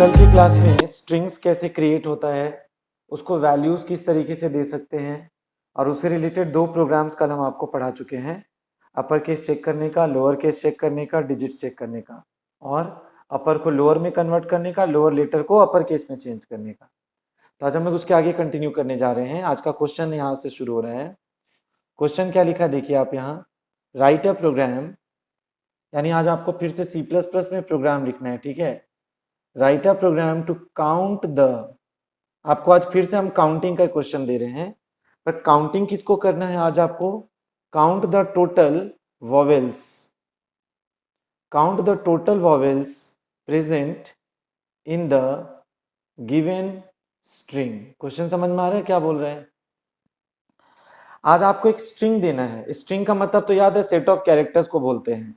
कल की क्लास में स्ट्रिंग्स कैसे क्रिएट होता है, उसको वैल्यूज किस तरीके से दे सकते हैं और उससे रिलेटेड दो प्रोग्राम्स कल हम आपको पढ़ा चुके हैं। अपर केस चेक करने का, लोअर केस चेक करने का, डिजिट चेक करने का, और अपर को लोअर में कन्वर्ट करने का, लोअर लेटर को अपर केस में चेंज करने का। तो आज हम लोग उसके आगे कंटिन्यू करने जा रहे हैं। आज का क्वेश्चन यहाँ से शुरू हो रहा है। क्वेश्चन क्या लिखा है देखिए आप यहाँ, राइट अ प्रोग्राम, यानी आज आपको फिर से C++ में प्रोग्राम लिखना है, ठीक है। Write a program to count the, आपको आज फिर से हम काउंटिंग का क्वेश्चन दे रहे हैं, पर काउंटिंग किसको करना है आज आपको, count the total vowels, count the total vowels present in the given string. Question समझ में आ रहा है क्या बोल रहे हैं। आज आपको एक स्ट्रिंग देना है, स्ट्रिंग का मतलब तो याद है सेट ऑफ कैरेक्टर्स को बोलते हैं।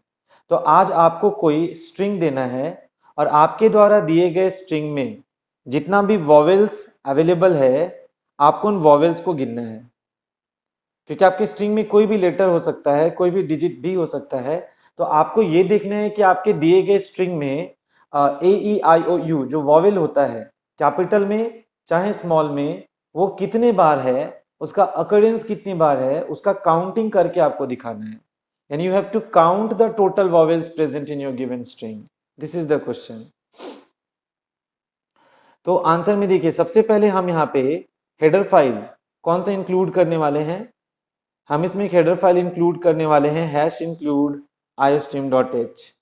तो आज आपको कोई स्ट्रिंग देना है और आपके द्वारा दिए गए स्ट्रिंग में जितना भी वॉवेल्स अवेलेबल है आपको उन वॉवेल्स को गिनना है, क्योंकि आपके स्ट्रिंग में कोई भी लेटर हो सकता है, कोई भी डिजिट भी हो सकता है। तो आपको ये देखना है कि आपके दिए गए स्ट्रिंग में ए ई आई ओ यू जो वॉवेल होता है, कैपिटल में चाहे स्मॉल में, वो कितने बार है, उसका अकरेंस कितनी बार है, उसका काउंटिंग करके आपको दिखाना है। And you have to count the total vowels present in your given string. This is the question. तो आंसर में देखिए, सबसे पहले हम यहाँ पे हेडर फाइल कौन सा इंक्लूड करने वाले हैं, हम इसमें एक हेडर फाइल इंक्लूड करने वाले हैं #include iostream.h।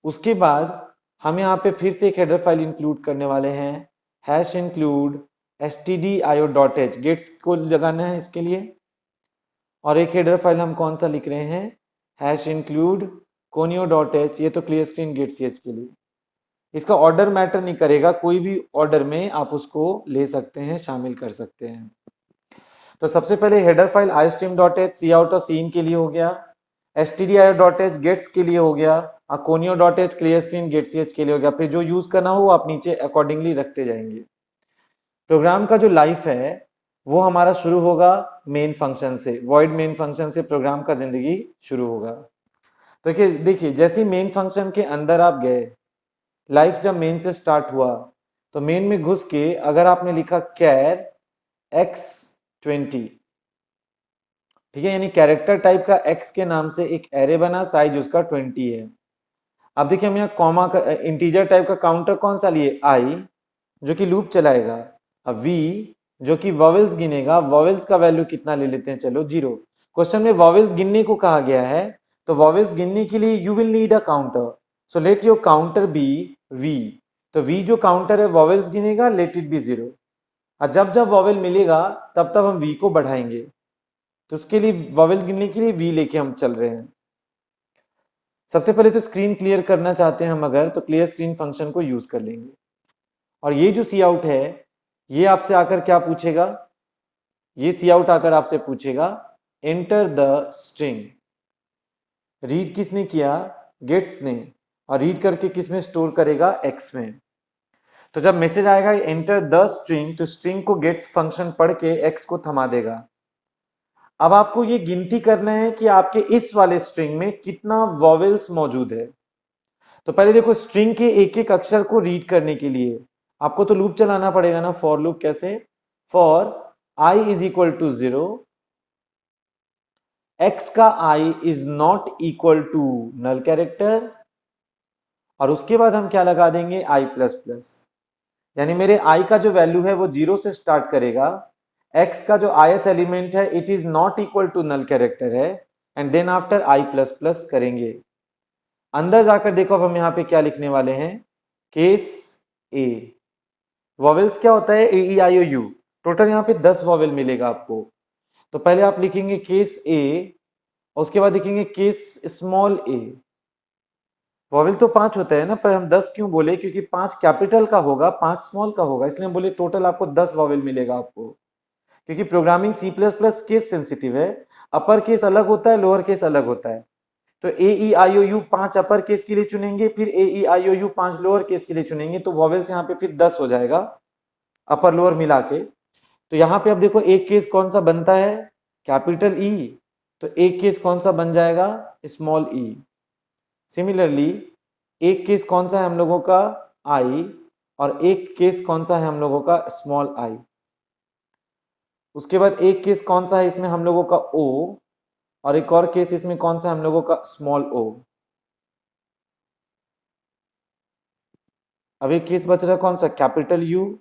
उसके बाद हम यहाँ पे फिर से एक हेडर फाइल इंक्लूड करने वाले हैं #include stdio.h, गेट्स को लगाना है इसके लिए। और एक हेडर फाइल हम कौन सा लिख रहे हैं #include conio.h, ये तो क्लियर स्क्रीन गेट्स के लिए। इसका ऑर्डर मैटर नहीं करेगा, कोई भी ऑर्डर में आप उसको ले सकते हैं, शामिल कर सकते हैं। तो सबसे पहले हेडर फाइल iostream.h सी आउट और सीन के लिए हो गया, stdio.h गेट्स के लिए हो गया, conio.h क्लियर स्क्रीन गेट्स के लिए हो गया। फिर जो यूज करना हो आप नीचे अकॉर्डिंगली रखते जाएंगे। प्रोग्राम का जो लाइफ है वो हमारा शुरू होगा मेन फंक्शन से, वॉइड मेन फंक्शन से प्रोग्राम का जिंदगी शुरू होगा। तो देखिए जैसे मेन फंक्शन के अंदर आप गए, लाइफ जब मेन से स्टार्ट हुआ तो मेन में घुस के अगर आपने लिखा कैर x20, ठीक है, यानी कैरेक्टर टाइप का x के नाम से एक एरे बना, साइज उसका 20 है। अब देखिए हम यहाँ कॉमा का इंटीजर टाइप का काउंटर कौन सा लिए, i, जो कि लूप चलाएगा। अब v जो कि वॉवेल्स गिनेगा, वॉवेल्स का वैल्यू कितना ले लेते हैं, चलो 0। क्वेश्चन में वॉवेल्स गिनने को कहा गया है, तो वॉवेल्स गिनने के लिए you will need a counter, so let your counter be v। तो v जो काउंटर है वॉवेल्स गिनेगा, लेट इट बी 0। और जब जब वॉवेल मिलेगा तब तब हम v को बढ़ाएंगे। तो उसके लिए वॉवेल गिनने के लिए v लेके हम चल रहे हैं। सबसे पहले तो स्क्रीन क्लियर करना चाहते हैं हम अगर, तो क्लियर स्क्रीन फंक्शन को यूज कर लेंगे। और ये जो सी आउट है ये आपसे आकर क्या पूछेगा, ये सी आउट आकर आपसे पूछेगा एंटर द स्ट्रिंग। रीड किसने किया, गेट्स ने, और रीड करके किस में स्टोर करेगा, एक्स में। तो जब मैसेज आएगा एंटर द स्ट्रिंग, तो स्ट्रिंग को गेट्स फंक्शन पढ़ के एक्स को थमा देगा। अब आपको ये गिनती करना है कि आपके इस वाले स्ट्रिंग में कितना वॉवेल्स मौजूद है। तो पहले देखो स्ट्रिंग के एक एक अक्षर को रीड करने के लिए आपको तो लूप चलाना पड़ेगा ना, फॉर लूप। कैसे, for i is equal to 0, x का i is not equal to null character, और उसके बाद हम क्या लगा देंगे, i प्लस प्लस, यानी मेरे i का जो वैल्यू है वो 0 से स्टार्ट करेगा, x का जो ith एलिमेंट है it is not equal to null character है, and then after i plus plus करेंगे। अंदर जाकर देखो अब हम यहाँ पे क्या लिखने वाले हैं, केस ए। वॉवेल्स क्या होता है, ए ई आई ओ यू, टोटल यहाँ पे 10 वॉवेल मिलेगा आपको। तो पहले आप लिखेंगे केस ए, उसके बाद लिखेंगे केस स्मॉल ए। वॉवेल तो 5 होता है ना, पर हम 10 क्यों बोले, क्योंकि 5 कैपिटल का होगा, 5 स्मॉल का होगा, इसलिए हम बोले टोटल आपको 10 वॉवेल मिलेगा आपको। क्योंकि प्रोग्रामिंग C++ केस सेंसिटिव है, अपर केस अलग होता है, लोअर केस अलग होता है। तो ए ई आई ओ यू 5 अपर केस के लिए चुनेंगे, फिर ए ई आई ओ यू 5 लोअर केस के लिए चुनेंगे, तो वॉवेल्स यहाँ पे फिर 10 हो जाएगा अपर लोअर मिला के। तो यहाँ पे अब देखो एक केस कौन सा बनता है, कैपिटल ई, तो एक केस कौन सा बन जाएगा, स्मॉल ई। सिमिलरली एक केस कौन सा है हम लोगों का, आई, और एक केस कौन सा है हम लोगों का, स्मॉल आई। उसके बाद एक केस कौन सा है इसमें हम लोगों का, ओ, और एक और केस इसमें कौन सा हम लोगों का, स्मॉल ओ। अब एक केस बच रहा है कौन सा, कैपिटल यू,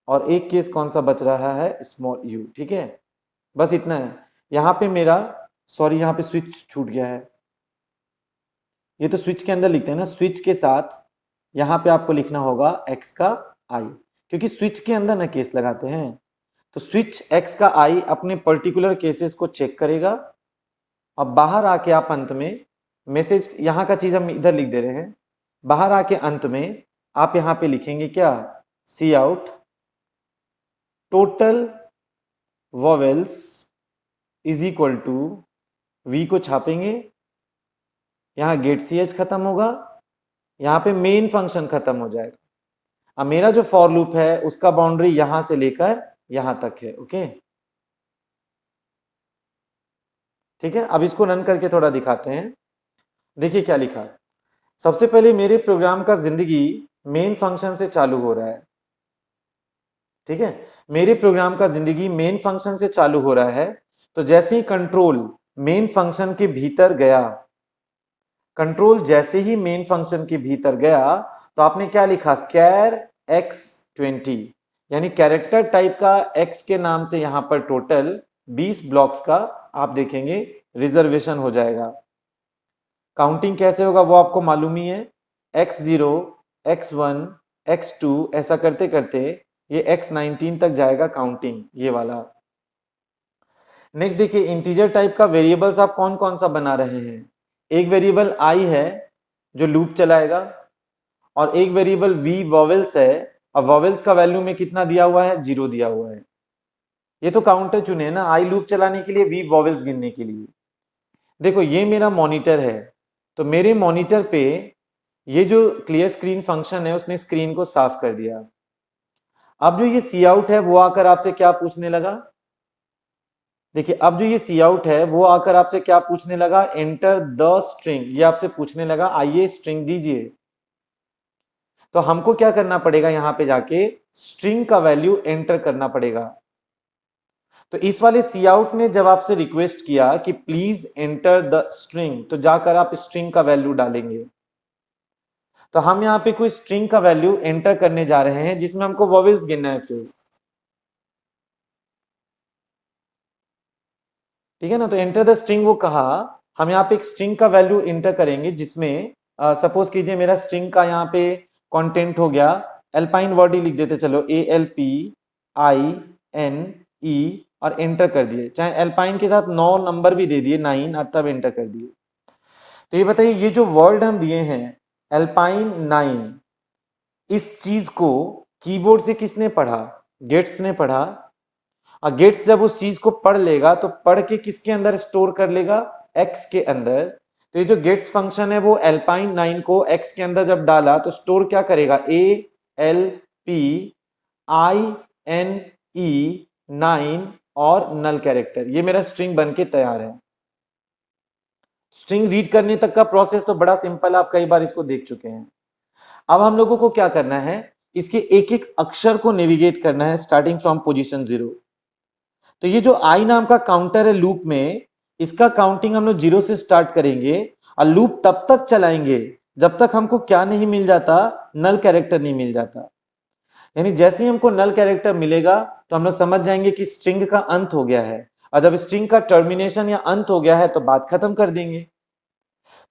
और एक केस कौन सा बच रहा है, स्मॉल यू। ठीक है, बस इतना है। यहां पे मेरा, सॉरी यहां पे स्विच छूट गया है, ये तो स्विच के अंदर लिखते हैं ना, स्विच के साथ यहां पे आपको लिखना होगा एक्स का आई, क्योंकि स्विच के अंदर ना केस लगाते हैं। तो स्विच एक्स का आई अपने पर्टिकुलर केसेस को चेक करेगा, और बाहर आके आप अंत में मैसेज, यहां का चीज हम इधर लिख दे रहे हैं, बाहर आके अंत में आप यहां पे लिखेंगे क्या, C out total vowels is equal to, V को छापेंगे, यहां गेट सी एच खत्म होगा, यहां पे मेन फंक्शन खत्म हो जाएगा। अब मेरा जो फॉर लूप है उसका बाउंड्री यहां से लेकर यहां तक है। ओके, ठीक है, अब इसको रन करके थोड़ा दिखाते हैं। देखिए क्या लिखा है। सबसे पहले मेरे प्रोग्राम का जिंदगी मेन फंक्शन से चालू हो रहा है। ठीक है, मेरे प्रोग्राम का जिंदगी मेन फंक्शन से चालू हो रहा है। तो जैसे ही कंट्रोल मेन फंक्शन के भीतर गया, कंट्रोल जैसे ही मेन फंक्शन के भीतर गया, तो आपने क्या लिखा, कैर x20, यानी कैरेक्टर टाइप का x के नाम से यहां पर टोटल 20 ब्लॉक्स का आप देखेंगे रिजर्वेशन हो जाएगा। काउंटिंग कैसे होगा वो आपको मालूम ही है, x0, x1, x2 ऐसा करते करते ये x19 तक जाएगा काउंटिंग, ये वाला। नेक्स्ट देखिए, इंटीजर टाइप का वेरिएबल्स आप कौन कौन सा बना रहे हैं। एक वेरिएबल आई है जो लूप चलाएगा, और एक वेरिएबल वी वॉवेल्स है, और वॉवेल्स का वैल्यू में कितना दिया हुआ है, 0 दिया हुआ है। ये तो काउंटर चुने ना, आई लूप चलाने के लिए, वी वॉवेल्स गिनने के लिए। देखो ये मेरा मॉनिटर है, तो मेरे मॉनिटर पे ये जो क्लियर स्क्रीन फंक्शन है उसने स्क्रीन को साफ कर दिया। अब जो ये सी आउट है वो आकर आपसे क्या पूछने लगा, देखिए अब जो ये सी आउट है वो आकर आपसे क्या पूछने लगा, एंटर द स्ट्रिंग, ये आपसे पूछने लगा आइए स्ट्रिंग दीजिए। तो हमको क्या करना पड़ेगा, यहां पे जाके स्ट्रिंग का वैल्यू एंटर करना पड़ेगा। तो इस वाले सी आउट ने जब आपसे रिक्वेस्ट किया कि प्लीज एंटर द स्ट्रिंग, तो जाकर आप स्ट्रिंग का वैल्यू डालेंगे। तो हम यहां पे कोई स्ट्रिंग का वैल्यू एंटर करने जा रहे हैं जिसमें हमको वॉवेल्स गिनना है फिर। ठीक है ना, तो एंटर द स्ट्रिंग वो कहा, हम यहाँ पे एक स्ट्रिंग का वैल्यू एंटर करेंगे जिसमें सपोज कीजिए मेरा स्ट्रिंग का यहाँ पे कंटेंट हो गया, एल्पाइन वर्ड ही लिख देते चलो, ALPINE, और एंटर कर दिए, चाहे एल्पाइन के साथ 9 नंबर भी दे दिए 9, और तब एंटर कर दिए। तो ये बताइए ये जो वर्ड हम दिए हैं एल्पाइन 9, इस चीज को कीबोर्ड से किसने पढ़ा, गेट्स ने पढ़ा। और गेट्स जब उस चीज को पढ़ लेगा तो पढ़ के किसके अंदर स्टोर कर लेगा, एक्स के अंदर। तो ये जो गेट्स फंक्शन है वो एल्पाइन 9 को एक्स के अंदर जब डाला तो स्टोर क्या करेगा, ALPINE 9 और नल कैरेक्टर, ये मेरा स्ट्रिंग बन के तैयार है। स्ट्रिंग रीड करने तक का प्रोसेस तो बड़ा सिंपल, आप कई बार इसको देख चुके हैं। अब हम लोगों को क्या करना है, इसके एक एक अक्षर को नेविगेट करना है स्टार्टिंग फ्रॉम पोजीशन 0। तो ये जो आई नाम का काउंटर है लूप में, इसका काउंटिंग हम लोग 0 से स्टार्ट करेंगे, और लूप तब तक चलाएंगे जब तक हमको क्या नहीं मिल जाता, नल कैरेक्टर नहीं मिल जाता। यानी जैसे ही हमको नल कैरेक्टर मिलेगा तो हम लोग समझ जाएंगे कि स्ट्रिंग का अंत हो गया है, और जब स्ट्रिंग का टर्मिनेशन या अंत हो गया है तो बात खत्म कर देंगे।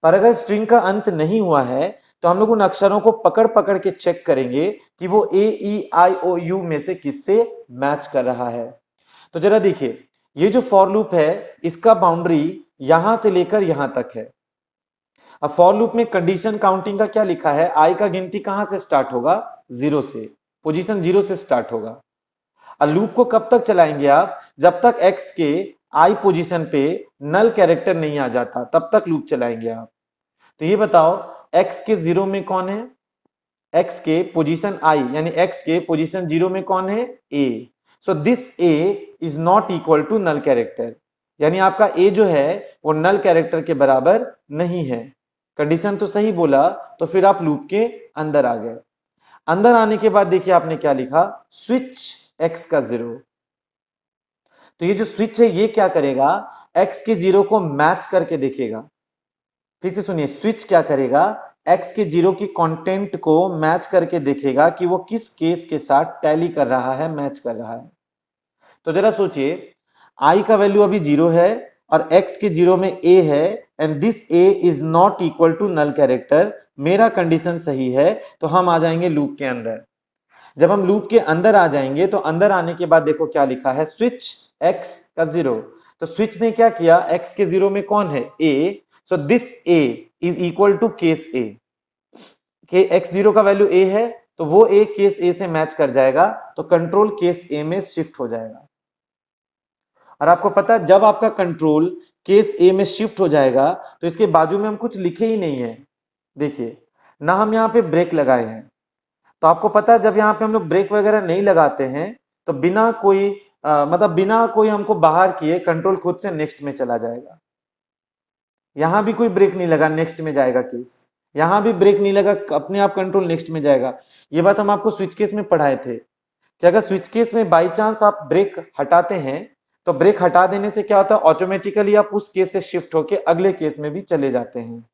पर अगर स्ट्रिंग का अंत नहीं हुआ है तो हम लोग उन अक्षरों को पकड़ पकड़ के चेक करेंगे कि वो AEIOU में से किससे मैच कर रहा है। तो जरा देखिए, ये जो फॉर लूप है इसका बाउंड्री यहां से लेकर यहां तक है। अब फॉर लूप में कंडीशन काउंटिंग का क्या लिखा है, आई का गिनती कहां से स्टार्ट होगा, 0 से, पोजीशन 0 से स्टार्ट होगा। और लूप को कब तक चलाएंगे आप, जब तक एक्स के आई पोजीशन पे नल कैरेक्टर नहीं आ जाता तब तक लूप चलाएंगे आप। तो ये बताओ एक्स के 0 में कौन है, एक्स के पोजीशन आई यानी एक्स के पोजीशन 0 में कौन है, A. So this A is not equal to null character, यानी आपका ए जो है वो नल कैरेक्टर के बराबर नहीं है। कंडीशन तो सही बोला, तो फिर आप लूप के अंदर आ गए। अंदर आने के बाद देखिए आपने क्या लिखा, स्विच x का 0। तो ये जो स्विच है ये क्या करेगा, x के 0 को मैच करके देखेगा। फिर से सुनिए, स्विच क्या करेगा, x के 0 की कंटेंट को मैच करके देखेगा कि वो किस केस के साथ टैली कर रहा है, मैच कर रहा है। तो जरा सोचिए, i का वैल्यू अभी 0 है और x के 0 में a है and this a is not equal to null character. मेरा कंडीशन सही है तो हम आ जाएंगे लूप के अंदर। जब हम लूप के अंदर आ जाएंगे तो अंदर आने के बाद देखो क्या लिखा है, स्विच x का 0। तो स्विच ने क्या किया, x के 0 में कौन है, a। So this a is equal to case a। के x0 का वैल्यू a है तो वो a केस a से मैच कर जाएगा, तो कंट्रोल केस a में शिफ्ट हो जाएगा। और आपको पता है जब आपका कंट्रोल केस ए में शिफ्ट हो जाएगा तो इसके बाजू में हम कुछ लिखे ही नहीं है। देखिए ना हम यहाँ पे ब्रेक लगाए हैं, तो आपको पता है जब यहाँ पे हम लोग ब्रेक वगैरह नहीं लगाते हैं तो बिना कोई मतलब बिना कोई हमको बाहर किए कंट्रोल खुद से नेक्स्ट में चला जाएगा। यहां भी कोई ब्रेक नहीं लगा, नेक्स्ट में जाएगा केस। यहां भी ब्रेक नहीं लगा, अपने आप कंट्रोल नेक्स्ट में जाएगा। ये बात हम आपको स्विच केस में पढ़ाए थे कि अगर स्विच केस में बाई चांस आप ब्रेक हटाते हैं तो ब्रेक हटा देने से क्या होता है, ऑटोमेटिकली आप उस केस से शिफ्ट होके अगले केस में भी चले जाते हैं।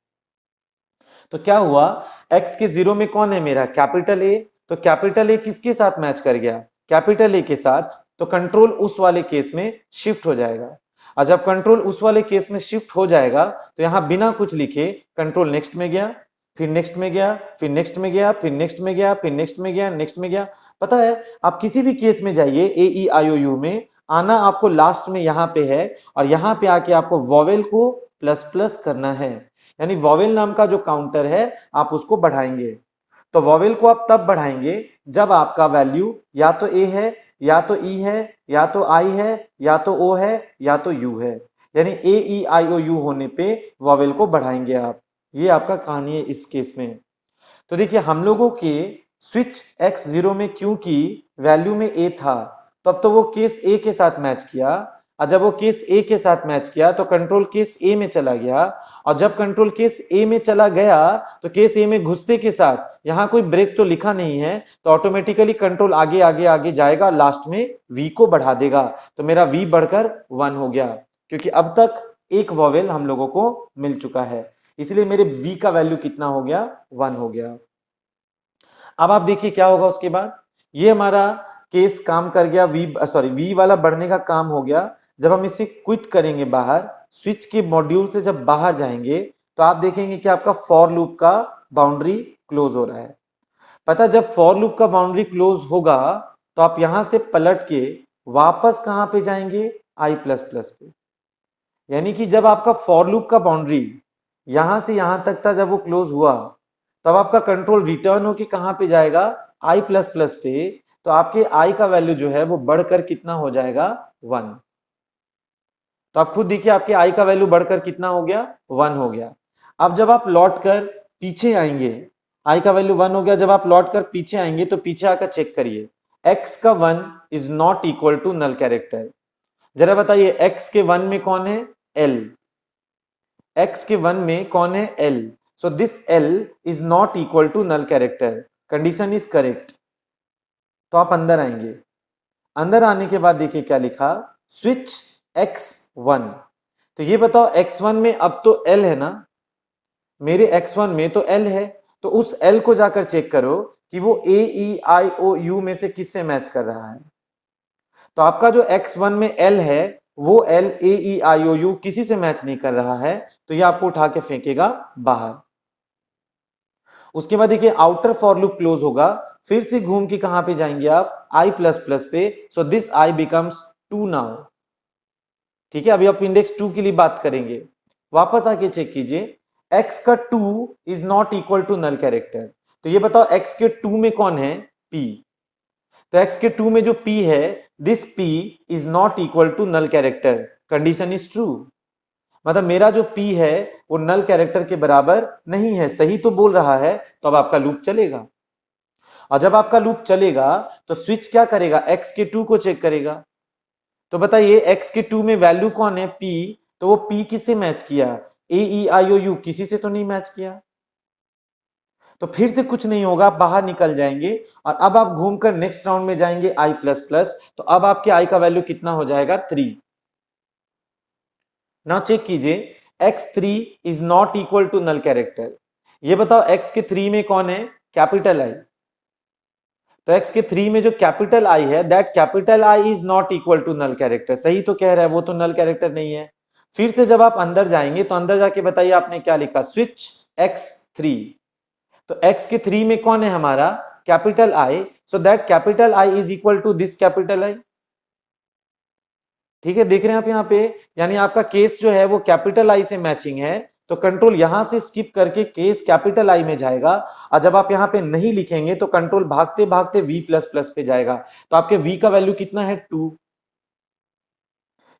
तो क्या हुआ, x के 0 में कौन है मेरा, कैपिटल ए। तो कैपिटल ए किसके साथ मैच कर गया, कैपिटल ए के साथ। तो कंट्रोल उस वाले केस में शिफ्ट हो जाएगा। और जब कंट्रोल उस वाले केस में शिफ्ट हो जाएगा तो यहां बिना कुछ लिखे कंट्रोल नेक्स्ट में गया, फिर नेक्स्ट में गया, फिर नेक्स्ट में गया, फिर नेक्स्ट में गया, फिर नेक्स्ट में गया, नेक्स्ट में गया। पता है आप किसी भी केस में जाइए ए ई आई ओ यू में, आना आपको लास्ट में यहां पे है और यहां पे आके आपको वॉवेल को प्लस प्लस करना है। यानी वॉवेल नाम का जो काउंटर है आप उसको बढ़ाएंगे। तो वॉवेल को आप तब बढ़ाएंगे जब आपका वैल्यू या तो ए है, या तो ई है, या तो आई है, या तो ओ है, या तो यू है। यानी ए ई आई ओ यू होने पे वॉवेल को बढ़ाएंगे आप। ये आपका कहानी है इस केस में। तो देखिए हम लोगों के स्विच x0 में क्योंकि वैल्यू में a था तो अब तो वो केस a के साथ मैच किया, और जब वो केस a के साथ मैच किया तो कंट्रोल केस a में चला गया, और जब कंट्रोल केस a में चला गया तो केस a में घुसते के साथ यहां कोई ब्रेक तो लिखा नहीं है, तो ऑटोमेटिकली कंट्रोल आगे आगे आगे जाएगा, लास्ट में v को बढ़ा देगा। तो मेरा v बढ़कर 1 हो गया, क्योंकि अब तक एक वॉवेल हम लोगों को मिल चुका है, इसलिए मेरे v का वैल्यू कितना हो गया, 1 हो गया। अब आप देखिए क्या होगा उसके बाद, ये हमारा केस काम कर गया, वी वाला बढ़ने का काम हो गया। जब हम इसे क्विट करेंगे बाहर, स्विच के मॉड्यूल से जब बाहर जाएंगे तो आप देखेंगे कि आपका फॉर लूप का बाउंड्री क्लोज हो रहा है। पता जब फॉर लूप का बाउंड्री क्लोज होगा तो आप यहां से पलट के वापस कहां पे जाएंगे, आई प्लस प्लस पे। यानी कि जब आपका फॉर लूप का बाउंड्री यहां से यहां तक था, जब वो क्लोज हुआ तब आपका कंट्रोल रिटर्न होके कहां पे जाएगा, आई प्लस प्लस पे। तो आपके आई का वैल्यू जो है वो बढ़कर कितना हो जाएगा, 1। तो आप खुद देखिए आपके आई का वैल्यू बढ़कर कितना हो गया, 1 हो गया। अब जब आप लौट कर पीछे आएंगे, आई का वैल्यू 1 हो गया, जब आप लौट कर पीछे आएंगे तो पीछे आकर चेक करिए, x का 1 is not equal to null character. जरा बताइए x के 1 में कौन है, l। x के 1 में कौन है, l। So this l is not equal to null character, condition is correct. तो आप अंदर आएंगे, अंदर आने के बाद देखिए क्या लिखा, स्विच x1। तो ये बताओ x1 में अब तो l है ना, मेरे x1 में तो l है, तो उस l को जाकर चेक करो कि वो a e i o u में से किससे मैच कर रहा है। तो आपका जो x1 में l है वो l a e i o u किसी से मैच नहीं कर रहा है, तो ये आपको उठा के फेंकेगा बाहर। उसके बाद देखिए आउटर फॉर लूप क्लोज होगा, फिर से घूम के कहां पे जाएंगे आप, i प्लस प्लस पे। So this i becomes 2 now. ठीक है, अभी आप इंडेक्स 2 के लिए बात करेंगे। वापस आके चेक कीजिए, x का 2 is not equal to null character. तो ये बताओ x के 2 में कौन है, p। तो x के 2 में जो p है, this p is not equal to null character, condition is true. मतलब मेरा जो p है वो नल कैरेक्टर के बराबर नहीं है, सही तो बोल रहा है, तो अब आपका लूप चलेगा। और जब आपका लूप चलेगा तो स्विच क्या करेगा, x के 2 को चेक करेगा। तो बताइए x के 2 में वैल्यू कौन है, p। तो वो p किससे मैच किया, a e i o u किसी से तो नहीं मैच किया। तो फिर से कुछ नहीं होगा, आप बाहर निकल जाएंगे और अब आप घूमकर नेक्स्ट राउंड में जाएंगे i प्लस प्लस, तो अब आपके i का वैल्यू कितना हो जाएगा 3। नाउ चेक कीजिए, x3 is not equal to null character. ये बताओ x के 3 में कौन है, कैपिटल I। तो x के 3 में जो कैपिटल I है, that capital I is not equal to null character. सही तो कह रहा है, वो तो नल कैरेक्टर नहीं है। फिर से जब आप अंदर जाएंगे तो अंदर जाके बताइए आपने क्या लिखा, स्विच x3। तो x के 3 में कौन है हमारा, capital I, so that capital I is equal to this capital I। ठीक है, देख रहे हैं आप यहाँ पे, यानी आपका केस जो है वो कैपिटल I से मैचिंग है, तो कंट्रोल यहां से स्किप करके केस कैपिटल I में जाएगा। और जब आप यहाँ पे नहीं लिखेंगे तो कंट्रोल भागते भागते V प्लस प्लस पे जाएगा। तो आपके V का वैल्यू कितना है 2।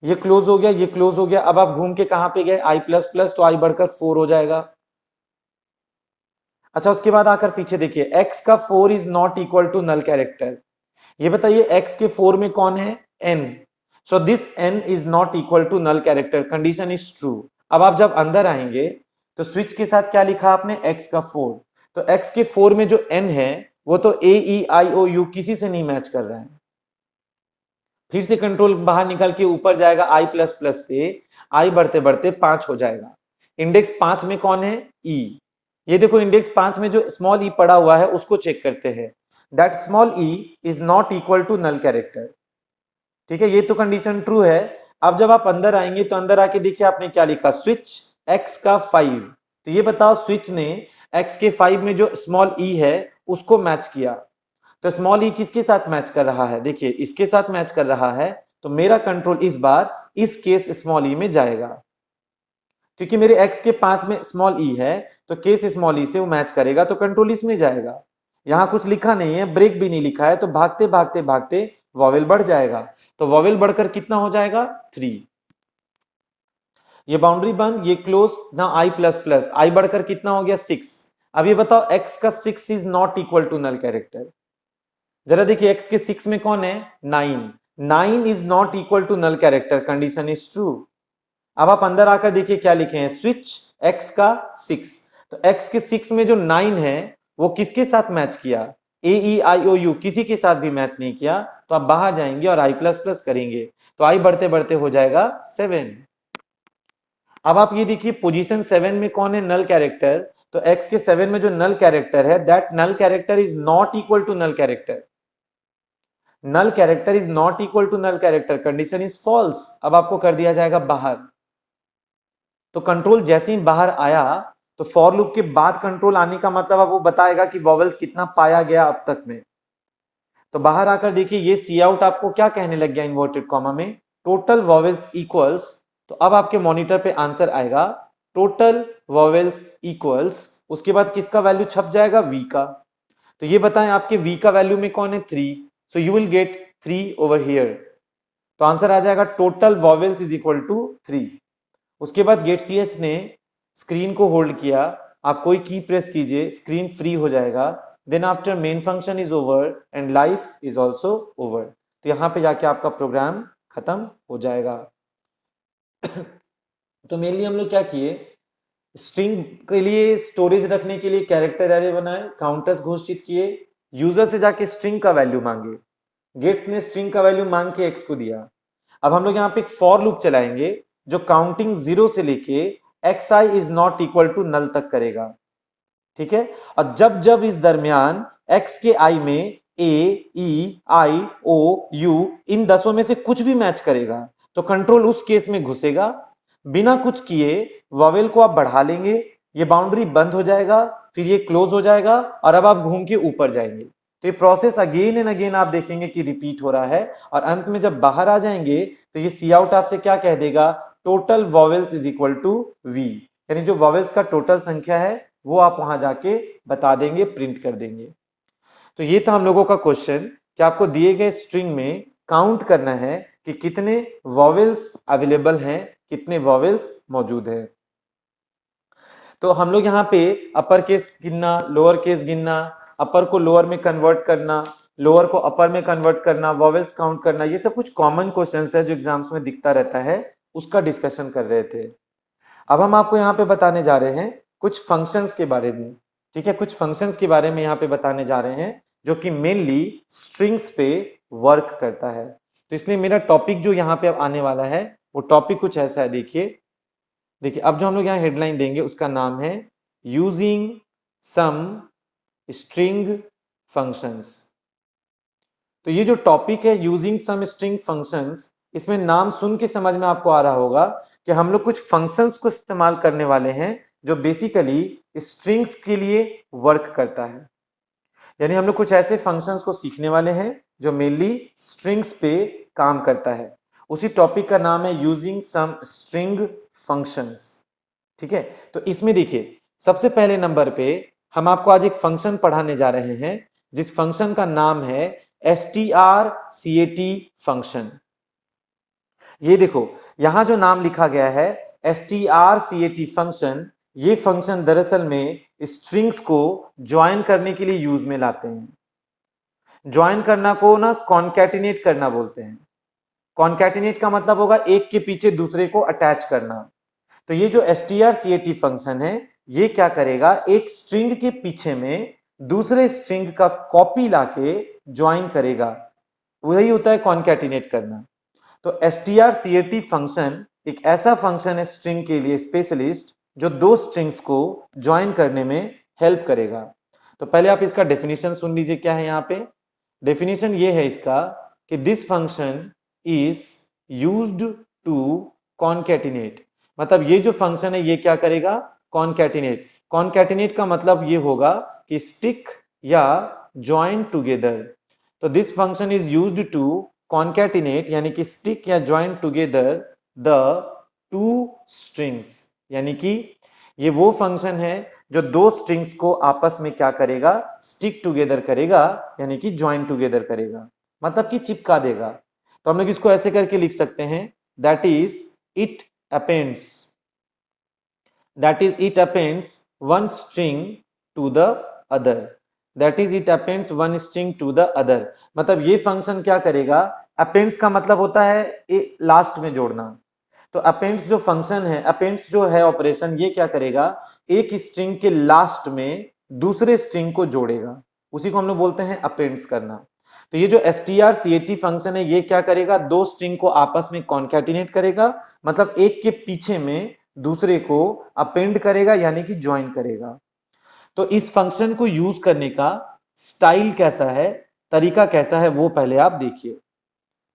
ये क्लोज हो गया, ये क्लोज हो गया। अब आप घूम के कहां पे गए, I प्लस प्लस, तो I बढ़कर 4 हो जाएगा। अच्छा, उसके बाद आकर पीछे देखिए, x का 4 is not equal to null character. ये बताइए x के 4 में कौन है, n। So this n is not equal to null character, condition is true. अब आप जब अंदर आएंगे तो स्विच के साथ क्या लिखा आपने, x का 4। तो x के 4 में जो n है वो तो a e i o u किसी से नहीं मैच कर रहा है। फिर से कंट्रोल बाहर निकल के ऊपर जाएगा i प्लस प्लस पे, i बढ़ते बढ़ते 5 हो जाएगा। इंडेक्स 5 में कौन है, e। ये देखो इंडेक्स 5 में जो स्मॉल e पड़ा हुआ है उसको चेक करते हैं, that small e is not equal to null character. ठीक है, ये तो कंडीशन ट्रू है। अब जब आप अंदर आएंगे तो अंदर आके देखिए आपने क्या लिखा, स्विच x का 5। तो ये बताओ स्विच ने x के 5 में जो स्मॉल e है उसको मैच किया, तो स्मॉल e किसके साथ मैच कर रहा है, देखिए इसके साथ मैच कर रहा है। तो मेरा कंट्रोल इस बार इस केस स्मॉल e में जाएगा, क्योंकि मेरे x के 5 में स्मॉल e है, तो केस स्मॉल e से वो मैच करेगा, तो कंट्रोल इसमें जाएगा। यहां कुछ लिखा नहीं है, ब्रेक भी नहीं लिखा है, तो भागते भागते भागते वॉवेल बढ़ जाएगा। तो वॉवेल बढ़कर कितना हो जाएगा 3। ये बाउंड्री बंद, ये क्लोज ना, i प्लस प्लस, i बढ़कर कितना हो गया 6। अब ये बताओ x का 6 is not equal to null character. जरा देखिए x के 6 में कौन है, 9। 9 is not equal to null character, condition is true. अब आप अंदर आकर देखिए क्या लिखे हैं, स्विच x का 6। तो x के 6 में जो 9 है वो किसके साथ मैच किया, a e i o u किसी के साथ भी मैच नहीं किया। तो आप बाहर जाएंगे और i प्लस प्लस करेंगे, तो i बढ़ते बढ़ते हो जाएगा 7। अब आप ये देखिए पोजीशन 7 में कौन है, नल कैरेक्टर। तो x के 7 में जो नल कैरेक्टर है, that null character is not equal to null character. Null character is not equal to null character, condition is false. अब आपको कर दिया जाएगा बाहर। तो कंट्रोल जैसे ही बाहर आया तो फॉर लूप के बाद कंट्रोल आने का मतलब अब वो बताएगा कि वॉवेल्स कितना पाया गया अब तक में। तो बाहर आकर देखिए ये सी आउट आपको क्या कहने लग गया इन्वर्टेड कॉमा में, टोटल वॉवेल्स इक्वल्स। तो अब आपके मॉनिटर पे आंसर आएगा टोटल वॉवेल्स इक्वल्स, उसके बाद किसका वैल्यू छप जाएगा, v का। तो ये बताएं आपके v का वैल्यू में कौन है 3, so you will get 3 over here. तो आंसर आ जाएगा total vowels is equal to 3। उसके बाद गेट सी एच ने स्क्रीन को होल्ड किया, आप कोई की प्रेस कीजिए, स्क्रीन फ्री हो जाएगा। Then after main function is over and life is also over. तो यहां पे जाके आपका प्रोग्राम खत्म हो जाएगा। तो मेनली हम लोग क्या किए, स्ट्रिंग के लिए स्टोरेज रखने के लिए कैरेक्टर एरे बनाए, काउंटर्स घोषित किए, यूजर से जाके स्ट्रिंग का वैल्यू मांगे, गेट्स ने स्ट्रिंग का वैल्यू मांग के एक्स को दिया। अब हम लोग यहाँ पे एक फॉर लूप चलाएंगे जो काउंटिंग 0 से लेके x i is not equal to null तक करेगा। ठीक है, और जब जब इस दरमियान x के i में a e i o u इन 10 में से कुछ भी मैच करेगा तो कंट्रोल उस केस में घुसेगा, बिना कुछ किए वॉवेल को आप बढ़ा लेंगे, ये बाउंड्री बंद हो जाएगा, फिर ये क्लोज हो जाएगा और अब आप घूम के ऊपर जाएंगे। तो ये प्रोसेस अगेन एंड अगेन आप देखेंगे कि रिपीट हो रहा है, और अंत में जब बाहर आ जाएंगे तो ये सी आउट आपसे क्या कह देगा, total vowels is equal to v, यानी जो वॉवेल्स का टोटल संख्या है वो आप वहां जाके बता देंगे, प्रिंट कर देंगे। तो ये था हम लोगों का क्वेश्चन कि आपको दिए गए स्ट्रिंग में काउंट करना है कि कितने वॉवेल्स अवेलेबल हैं, कितने वॉवेल्स मौजूद हैं। तो हम लोग यहाँ पे अपर केस गिनना, लोअर केस गिनना, अपर को लोअर में कन्वर्ट करना, लोअर को अपर में कन्वर्ट करना, वॉवेल्स काउंट करना, ये सब कुछ कॉमन क्वेश्चंस है जो एग्जाम्स में दिखता रहता है, उसका डिस्कशन कर रहे थे। अब हम आपको यहाँ पे बताने जा रहे हैं कुछ फंक्शंस के बारे में। ठीक है, कुछ फंक्शंस के बारे में यहाँ पे बताने जा रहे हैं जो कि मेनली स्ट्रिंग्स पे वर्क करता है। तो इसलिए मेरा टॉपिक जो यहाँ पे अब आने वाला है वो टॉपिक कुछ ऐसा है। देखिए देखिए अब जो हम लोग यहाँ हेडलाइन देंगे उसका नाम है यूजिंग सम स्ट्रिंग फंक्शंस। तो ये जो टॉपिक है यूजिंग सम स्ट्रिंग फंक्शंस, इसमें नाम सुन के समझ में आपको आ रहा होगा कि हम लोग कुछ फंक्शंस को इस्तेमाल करने वाले हैं जो बेसिकली स्ट्रिंग्स के लिए वर्क करता है। यानी हम लोग कुछ ऐसे फंक्शंस को सीखने वाले हैं जो मेनली स्ट्रिंग्स पे काम करता है। उसी टॉपिक का नाम है यूजिंग सम स्ट्रिंग फंक्शंस। ठीक है, तो इसमें देखिए सबसे पहले नंबर पे हम आपको आज एक फंक्शन पढ़ाने जा रहे हैं जिस फंक्शन का नाम है strcat फंक्शन। ये देखो यहां जो नाम लिखा गया है strcat फंक्शन, ये फंक्शन दरअसल में स्ट्रिंग्स को ज्वाइन करने के लिए यूज में लाते हैं। ज्वाइन करना को ना कॉन्कैटिनेट करना बोलते हैं। कॉन्कैटिनेट का मतलब होगा एक के पीछे दूसरे को अटैच करना। तो ये जो strcat फंक्शन है ये क्या करेगा, एक स्ट्रिंग के पीछे में दूसरे स्ट्रिंग का कॉपी लाके ज्वाइन करेगा, वही होता है कॉन्कैटिनेट करना। तो strcat फंक्शन एक ऐसा फंक्शन है स्ट्रिंग के लिए स्पेशलिस्ट जो दो स्ट्रिंग्स को ज्वाइन करने में हेल्प करेगा। तो पहले आप इसका डेफिनेशन सुन लीजिए क्या है यहाँ पे। डेफिनेशन ये है इसका कि this function is used to concatenate, मतलब ये जो फंक्शन है ये क्या करेगा, कॉन्कैटिनेट। कॉन्कैटिनेट का मतलब ये होगा कि स्टिक या ज्वाइन टुगेदर। तो this function is used to concatenate यानी कि स्टिक या join together the two strings, यानी कि ये वो फंक्शन है जो दो स्ट्रिंग्स को आपस में क्या करेगा, स्टिक टुगेदर करेगा, यानी कि ज्वाइन टुगेदर करेगा, मतलब कि चिपका देगा। तो हम लोग इसको ऐसे करके लिख सकते हैं that is it appends one string to the other. That is it appends one string to the other, मतलब ये फंक्शन क्या करेगा, अपेंड्स का मतलब होता है लास्ट में जोड़ना। तो अपेंड्स जो फंक्शन है, अपेंड्स जो है ऑपरेशन, ये क्या करेगा, एक स्ट्रिंग के लास्ट में दूसरे स्ट्रिंग को जोड़ेगा, उसी को हम लोग बोलते हैं अपेंड्स करना। तो ये जो strcat फंक्शन है ये क्या करेगा, दो स्ट्रिंग को आपस में कॉन्कैटिनेट करेगा, मतलब एक के पीछे में दूसरे को अपेंड करेगा यानी कि ज्वाइन करेगा। तो इस फंक्शन को यूज करने का स्टाइल कैसा है, तरीका कैसा है, वो पहले आप देखिए।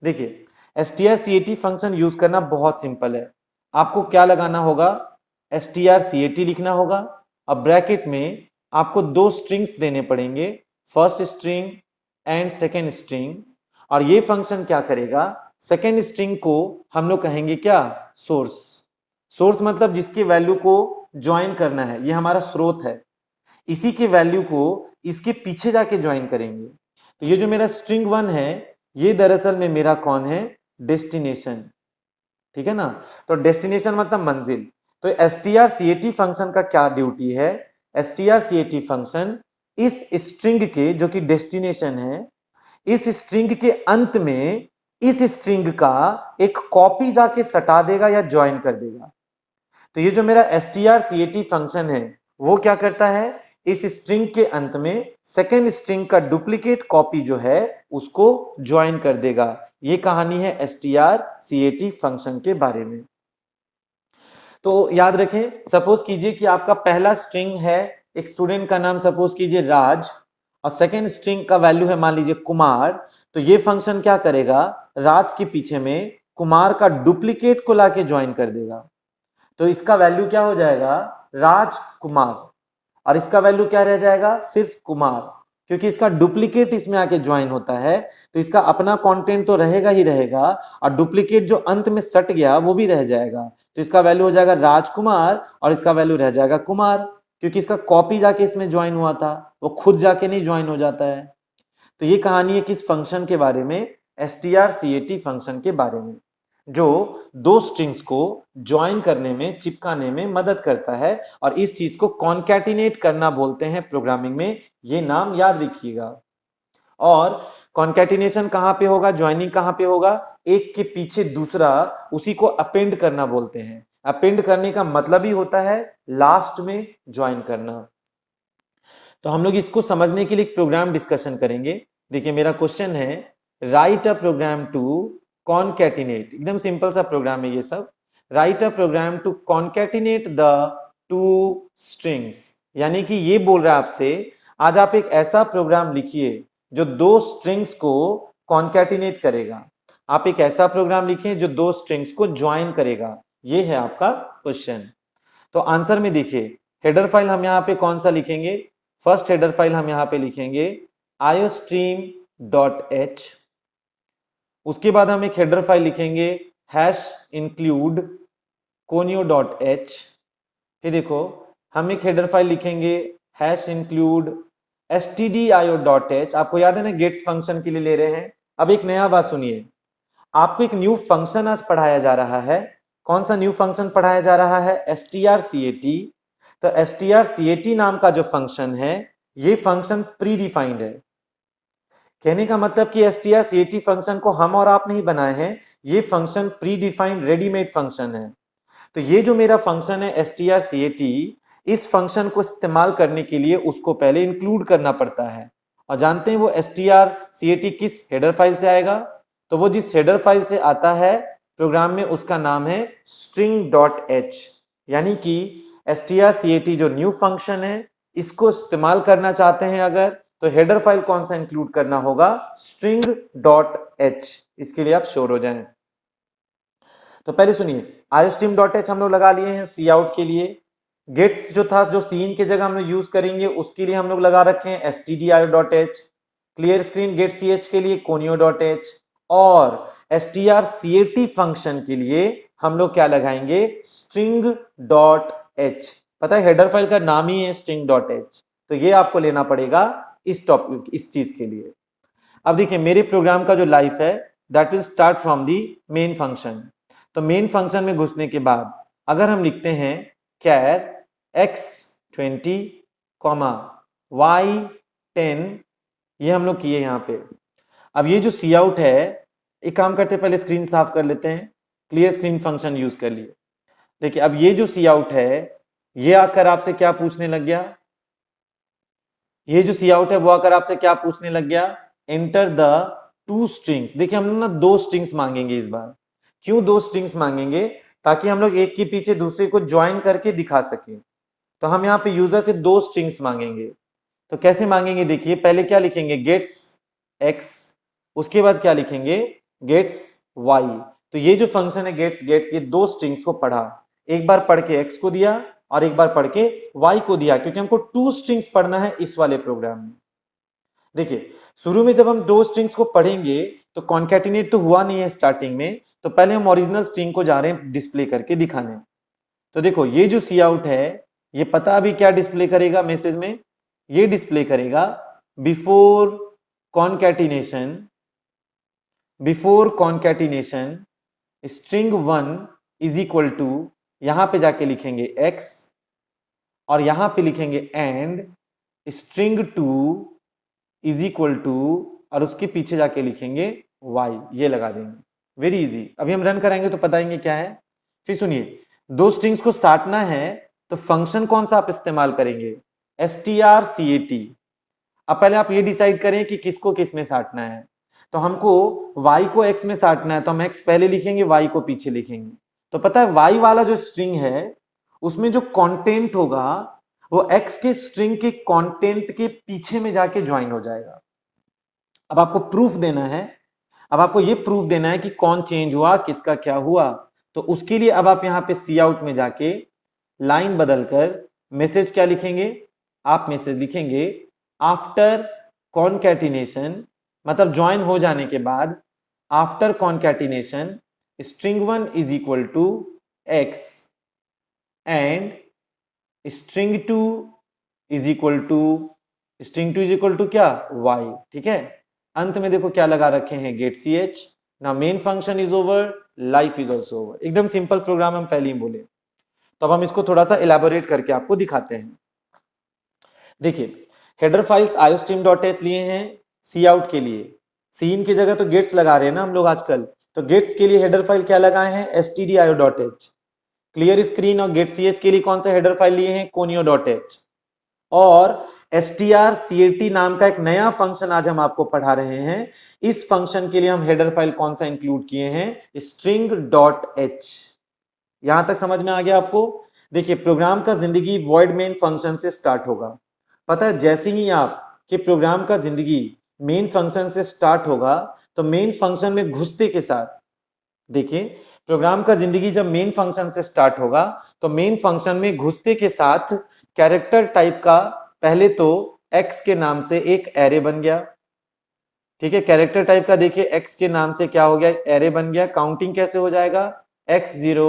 देखिए strcat फंक्शन यूज करना बहुत सिंपल है। आपको क्या लगाना होगा, strcat लिखना होगा, अब ब्रैकेट में आपको दो स्ट्रिंग्स देने पड़ेंगे, first string and second string. और ये फंक्शन क्या करेगा, सेकेंड स्ट्रिंग को हम लोग कहेंगे क्या, सोर्स। सोर्स मतलब जिसके वैल्यू को ज्वाइन करना है, ये हमारा स्रोत है, इसी के वैल्यू को इसके पीछे जाके ज्वाइन करेंगे। तो ये जो मेरा स्ट्रिंग 1 है ये दरअसल में मेरा कौन है, डेस्टिनेशन। ठीक है ना, तो डेस्टिनेशन मतलब मंजिल। तो strcat फंक्शन का क्या ड्यूटी है, strcat फंक्शन इस स्ट्रिंग के जो कि डेस्टिनेशन है, इस स्ट्रिंग के अंत में इस स्ट्रिंग का एक कॉपी जाके सटा देगा या ज्वाइन कर देगा। तो ये जो मेरा strcat फंक्शन है वो क्या करता है, इस स्ट्रिंग के अंत में सेकेंड स्ट्रिंग का डुप्लीकेट कॉपी जो है उसको ज्वाइन कर देगा। ये कहानी है strcat फंक्शन के बारे में। तो याद रखें, सपोज कीजिए कि आपका पहला स्ट्रिंग है, एक स्टूडेंट का नाम सपोज कीजिए राज, और सेकेंड स्ट्रिंग का वैल्यू है मान लीजिए कुमार। तो ये फंक्शन क्या करेगा, राज के पीछे में कुमार का डुप्लीकेट को लाके ज्वाइन कर देगा। तो इसका वैल्यू क्या हो जाएगा, राज कुमार, और इसका वैल्यू क्या रह जाएगा, सिर्फ कुमार, क्योंकि इसका डुप्लीकेट इसमें आके ज्वाइन होता है। तो इसका अपना कंटेंट तो रहेगा ही रहेगा, और डुप्लीकेट जो अंत में सट गया वो भी रह जाएगा। तो इसका वैल्यू हो जाएगा राजकुमार, और इसका वैल्यू रह जाएगा कुमार, क्योंकि इसका कॉपी जाके इसमें ज्वाइन हुआ था, वो खुद जाके नहीं ज्वाइन हो जाता है। तो ये कहानी है किस फंक्शन के बारे में, strcat फंक्शन के बारे में, जो दो स्ट्रिंग्स को ज्वाइन करने में, चिपकाने में मदद करता है, और इस चीज को कॉन्कैटिनेट करना बोलते हैं प्रोग्रामिंग में, ये नाम याद रखिएगा। और कॉन्कैटिनेशन कहां पे होगा, ज्वाइनिंग कहां पे होगा, एक के पीछे दूसरा, उसी को अपेंड करना बोलते हैं। अपेंड करने का मतलब ही होता है लास्ट में ज्वाइन करना। तो हम लोग इसको समझने के लिए एक प्रोग्राम डिस्कशन करेंगे। देखिए मेरा क्वेश्चन है, write a program to concatenate, एकदम सिंपल सा प्रोग्राम है ये सब। Write a program to concatenate the two strings, यानी कि ये बोल रहा है आपसे, आज आप एक ऐसा प्रोग्राम लिखिए जो दो स्ट्रिंग्स को कॉन्कैटिनेट करेगा। आप एक ऐसा प्रोग्राम लिखिए जो दो स्ट्रिंग्स को ज्वाइन करेगा। ये है आपका क्वेश्चन। तो आंसर में देखिए, हेडर फाइल हम यहाँ पे कौन सा लिखेंगे? फर्स्ट हेडर फाइल हम यहाँ पे लिखेंगे iostream.h। उसके बाद हम एक हेडर फाइल लिखेंगे #include conio.h। फिर देखो हम एक हेडर फाइल लिखेंगे #include stdio.h। आपको याद है ना, गेट्स फंक्शन के लिए ले रहे हैं। अब एक नया बात सुनिए, आपको एक न्यू फंक्शन आज पढ़ाया जा रहा है। कौन सा न्यू फंक्शन पढ़ाया जा रहा है? strcat। तो strcat नाम का जो फंक्शन है, ये फंक्शन प्री डिफाइंड है। कहने का मतलब कि strcat फंक्शन को हम और आप नहीं बनाए हैं, ये function pre defined readymade function है। तो ये जो मेरा फंक्शन है strcat, इस फंक्शन को इस्तेमाल करने के लिए उसको पहले इंक्लूड करना पड़ता है। और जानते हैं वो strcat किस हेडर फाइल से आएगा? तो वो जिस हेडर फाइल से आता है प्रोग्राम में, उसका नाम है string.h। यानी कि strcat जो न्यू फंक्शन है, इसको इस्तेमाल करना चाहते हैं अगर, तो हेडर फाइल कौन सा इंक्लूड करना होगा? string.h। इसके लिए आप श्योर हो जाएं। तो पहले सुनिए, iostream.h हम लोग लगा लिए हैं सी आउट के लिए। गेट्स जो था, जो सीन की जगह हम लोग यूज करेंगे, उसके लिए हम लोग लगा रखे हैं stdio.h। Clear screen gate ch के लिए conio.h। और strcat फंक्शन के लिए हम लोग क्या लगाएंगे? string.h। पता है हेडर फाइल का नाम ही है string.h, तो ये आपको लेना पड़ेगा इस टॉपिक, इस चीज के लिए। अब देखिए मेरे प्रोग्राम का जो लाइफ है, that will start from the main function. तो मेन फंक्शन में घुसने के बाद अगर हम लिखते हैं char x20, y10, ये हम लोग किए यहाँ पे। अब ये जो सी आउट है, एक काम करते हैं, पहले स्क्रीन साफ कर लेते हैं। क्लियर स्क्रीन फंक्शन यूज कर लिए। देखिए अब ये जो सी आउट है, ये आकर आपसे क्या पूछने लग गया? ये जो सी आउट है वो आकर आपसे क्या पूछने लग गया? Enter the two strings. देखिए हम लोग ना दो स्ट्रिंग्स मांगेंगे इस बार। क्यों दो स्ट्रिंग्स मांगेंगे? ताकि हम लोग एक के पीछे दूसरे को ज्वाइन करके दिखा सके। तो हम यहाँ पे यूजर से दो स्ट्रिंग्स मांगेंगे। तो कैसे मांगेंगे? देखिए पहले क्या लिखेंगे? गेट्स x, उसके बाद क्या लिखेंगे? Gets y। तो ये जो फंक्शन है गेट्स गेट्स, ये दो स्ट्रिंग्स को पढ़ा, एक बार पढ़ के x को दिया और एक बार पढ़ के y को दिया, क्योंकि हमको टू स्ट्रिंग्स पढ़ना है इस वाले प्रोग्राम में। देखिए शुरू में जब हम दो स्ट्रिंग्स को पढ़ेंगे तो कॉन्कैटिनेट तो हुआ नहीं है स्टार्टिंग में, तो पहले हम ओरिजिनल स्ट्रिंग को जा रहे हैं डिस्प्ले करके दिखाने। तो देखो ये जो सी आउट है, ये पता अभी क्या डिस्प्ले करेगा मैसेज में? ये डिस्प्ले करेगा before concatenation, before concatenation string 1 is equal to, यहां पे जाके लिखेंगे x और यहां पे लिखेंगे and string 2 is equal to, और उसके पीछे जाके लिखेंगे y। ये लगा देंगे, वेरी इजी। अभी हम रन कराएंगे तो बताएंगे क्या है। फिर सुनिए, दो स्ट्रिंग्स को साटना है तो फंक्शन कौन सा आप इस्तेमाल करेंगे? strcat। अब पहले आप ये डिसाइड करें कि किसको किस में साटना है। तो हमको y को x में साटना है, तो हम x पहले लिखेंगे, y को पीछे लिखेंगे। तो पता है y वाला जो स्ट्रिंग है, उसमें जो कंटेंट होगा वो x के स्ट्रिंग के कंटेंट के पीछे में जाके ज्वाइन हो जाएगा। अब आपको प्रूफ देना है, अब आपको ये प्रूफ देना है कि कौन चेंज हुआ, किसका क्या हुआ। तो उसके लिए अब आप यहाँ पे सी आउट में जाके लाइन बदलकर मैसेज क्या लिखेंगे? आप मैसेज लिखेंगे आफ्टर कॉन्कैटिनेशन, मतलब ज्वाइन हो जाने के बाद, after concatenation string 1 is equal to x and string 2 is equal to, string 2 is equal to क्या? y। ठीक है, अंत में देखो क्या लगा रखे हैं? Get ch। ना main function is over, life is also over. एकदम सिंपल प्रोग्राम हम पहले ही बोले। तो अब हम इसको थोड़ा सा इलेबोरेट करके आपको दिखाते हैं। देखिए हेडर फाइल्स iostream.h लिए हैं सी आउट के लिए। सीन की जगह तो गेट्स लगा रहे हैं ना हम लोग आजकल, तो गेट्स के लिए हेडर फाइल क्या लगाए हैं? stdio.h। क्लियर स्क्रीन और गेट ch के लिए कौन सा हेडर फाइल लिए हैं? conio.h। और strcat नाम का एक नया फंक्शन आज हम आपको पढ़ा रहे हैं। इस फंक्शन के लिए हम हेडर फाइल कौन सा इंक्लूड किए हैं, string.h। यहां तक समझ में आ गया आपको? देखिए, प्रोग्राम का जिंदगी वॉइड मेन फंक्शन से स्टार्ट होगा। पता है, जैसे ही आपके प्रोग्राम का जिंदगी मेन फंक्शन से स्टार्ट होगा तो मेन फंक्शन में घुसते के साथ, देखिए, प्रोग्राम का जिंदगी जब मेन फंक्शन से स्टार्ट होगा तो मेन फंक्शन में घुसते के साथ कैरेक्टर टाइप का पहले तो x के नाम से एक एरे बन गया। ठीक है, कैरेक्टर टाइप का देखिए x के नाम से क्या हो गया, एरे बन गया। काउंटिंग कैसे हो जाएगा, x0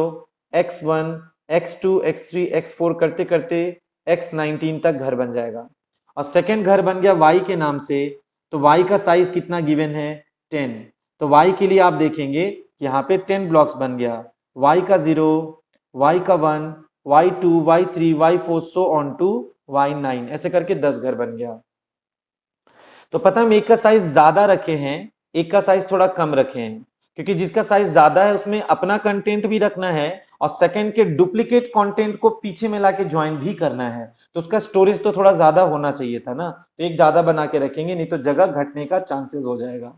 x1 x2 x3 x4 करते करते x19 तक घर बन जाएगा। और सेकेंड घर बन गया y के नाम से, तो y का साइज कितना गिवन है, 10। तो y के लिए आप देखेंगे यहाँ पे 10 ब्लॉक्स बन गया, y का 0, y का 1, y2 y3 y4 so on to y9, ऐसे करके 10 घर बन गया। तो पता है, हम एक का साइज ज्यादा रखे हैं, एक का साइज थोड़ा कम रखे हैं, क्योंकि जिसका साइज ज्यादा है उसमें अपना कंटेंट भी रखना है और सेकंड के डुप्लीकेट कंटेंट को पीछे में लाके ज्वाइन भी करना है, तो उसका स्टोरेज तो थोड़ा ज्यादा होना चाहिए था ना, तो एक ज्यादा बना के रखेंगे, नहीं तो जगह घटने का चांसेस हो जाएगा।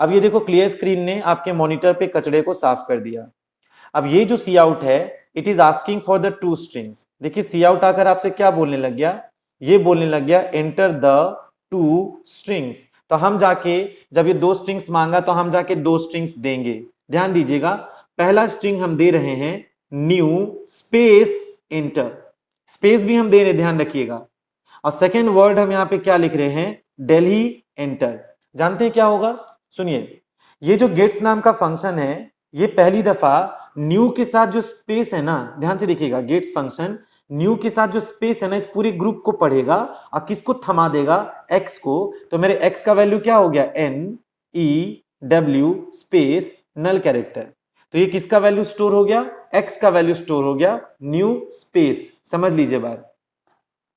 अब ये देखो, क्लियर स्क्रीन ने आपके मॉनिटर पे कचड़े को साफ कर दिया। अब ये जो सी आउट है, it is asking for the two strings. देखिए, सी आउट आकर आपसे क्या बोलने लग गया, ये बोलने लग गया एंटर द टू स्ट्रिंग्स। तो हम जाके, जब ये दो स्ट्रिंग्स मांगा तो हम जाके दो स्ट्रिंग्स देंगे। ध्यान दीजिएगा, पहला स्ट्रिंग हम दे रहे हैं न्यू स्पेस एंटर, स्पेस भी हम दे रहे, ध्यान रखिएगा। और सेकेंड वर्ड हम यहां पे क्या लिख रहे हैं, दिल्ली एंटर। जानते हैं क्या होगा, सुनिए, ये जो गेट्स नाम का फंक्शन है, ये पहली दफा न्यू के साथ जो स्पेस है ना, ध्यान से देखिएगा, गेट्स फंक्शन न्यू के साथ जो स्पेस है ना, इस पूरे ग्रुप को पढ़ेगा और किसको थमा देगा, एक्स को। तो मेरे एक्स का वैल्यू क्या हो गया, NEW स्पेस नल कैरेक्टर। तो ये किसका वैल्यू स्टोर हो गया, एक्स का वैल्यू स्टोर हो गया, न्यू स्पेस। समझ लीजिए बात।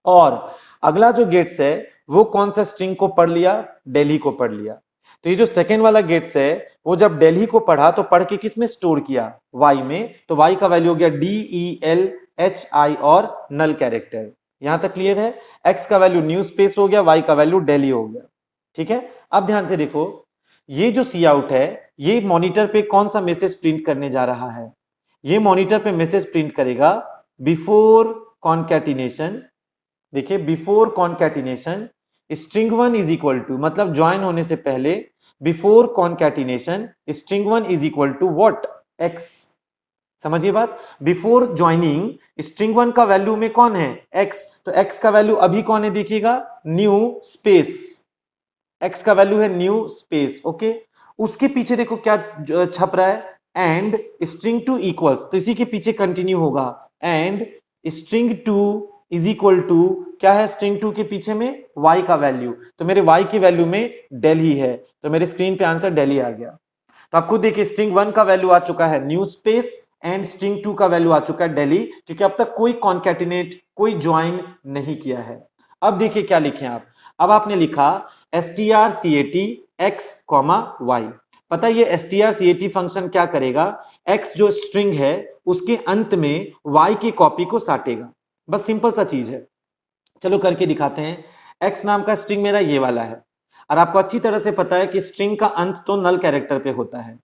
और अगला जो गेट्स है वो कौन सा स्ट्रिंग को पढ़ लिया, दिल्ली को पढ़ लिया। तो ये जो सेकेंड वाला गेट्स है वो जब दिल्ली को पढ़ा तो पढ़ के किस में स्टोर किया, y में। तो y का वैल्यू हो गया DELHI और नल कैरेक्टर। यहां तक क्लियर है? x का वैल्यू न्यू स्पेस हो गया, y का वैल्यू दिल्ली हो गया। ठीक है, अब ध्यान से देखो, ये जो सी आउट है ये मॉनिटर पे कौन सा मैसेज प्रिंट करने जा रहा है, ये मॉनिटर पे मैसेज प्रिंट करेगा बिफोर कॉन्कैटिनेशन। देखिए, before concatenation string 1 is equal to, मतलब ज्वाइन होने से पहले, before concatenation string 1 is equal to what, x. समझिए बात, बिफोर ज्वाइनिंग स्ट्रिंग 1 का वैल्यू में कौन है, एक्स। तो एक्स का वैल्यू अभी कौन है देखिएगा, न्यू स्पेस, एक्स का वैल्यू है न्यू स्पेस। ओके, उसके पीछे देखो क्या छप रहा है, एंड स्ट्रिंग 2 इक्वल्स, तो इसी के पीछे कंटिन्यू होगा, and string 2 is equal to, क्या है स्ट्रिंग 2 के पीछे में, y का वैल्यू। तो मेरे y की वैल्यू में दिल्ली है, तो मेरे स्क्रीन पे आंसर दिल्ली आ गया। तो आप खुद देखिए, स्ट्रिंग 1 का वैल्यू आ चुका है न्यू स्पेस एंड स्ट्रिंग 2 का वैल्यू आ चुका है दिल्ली, क्योंकि अब तक कोई कॉन्कैटिनेट, कोई ज्वाइन नहीं किया है। अब देखिए क्या लिखे आप, अब आपने लिखा strcat x, y। पता है ये strcat फंक्शन क्या करेगा, x जो स्ट्रिंग है उसके अंत में y की कॉपी को साटेगा, बस सिंपल सा चीज है। चलो करके दिखाते हैं। x नाम का स्ट्रिंग मेरा ये वाला है, और आपको अच्छी तरह से पता है कि स्ट्रिंग का अंत तो नल कैरेक्टर पे होता है।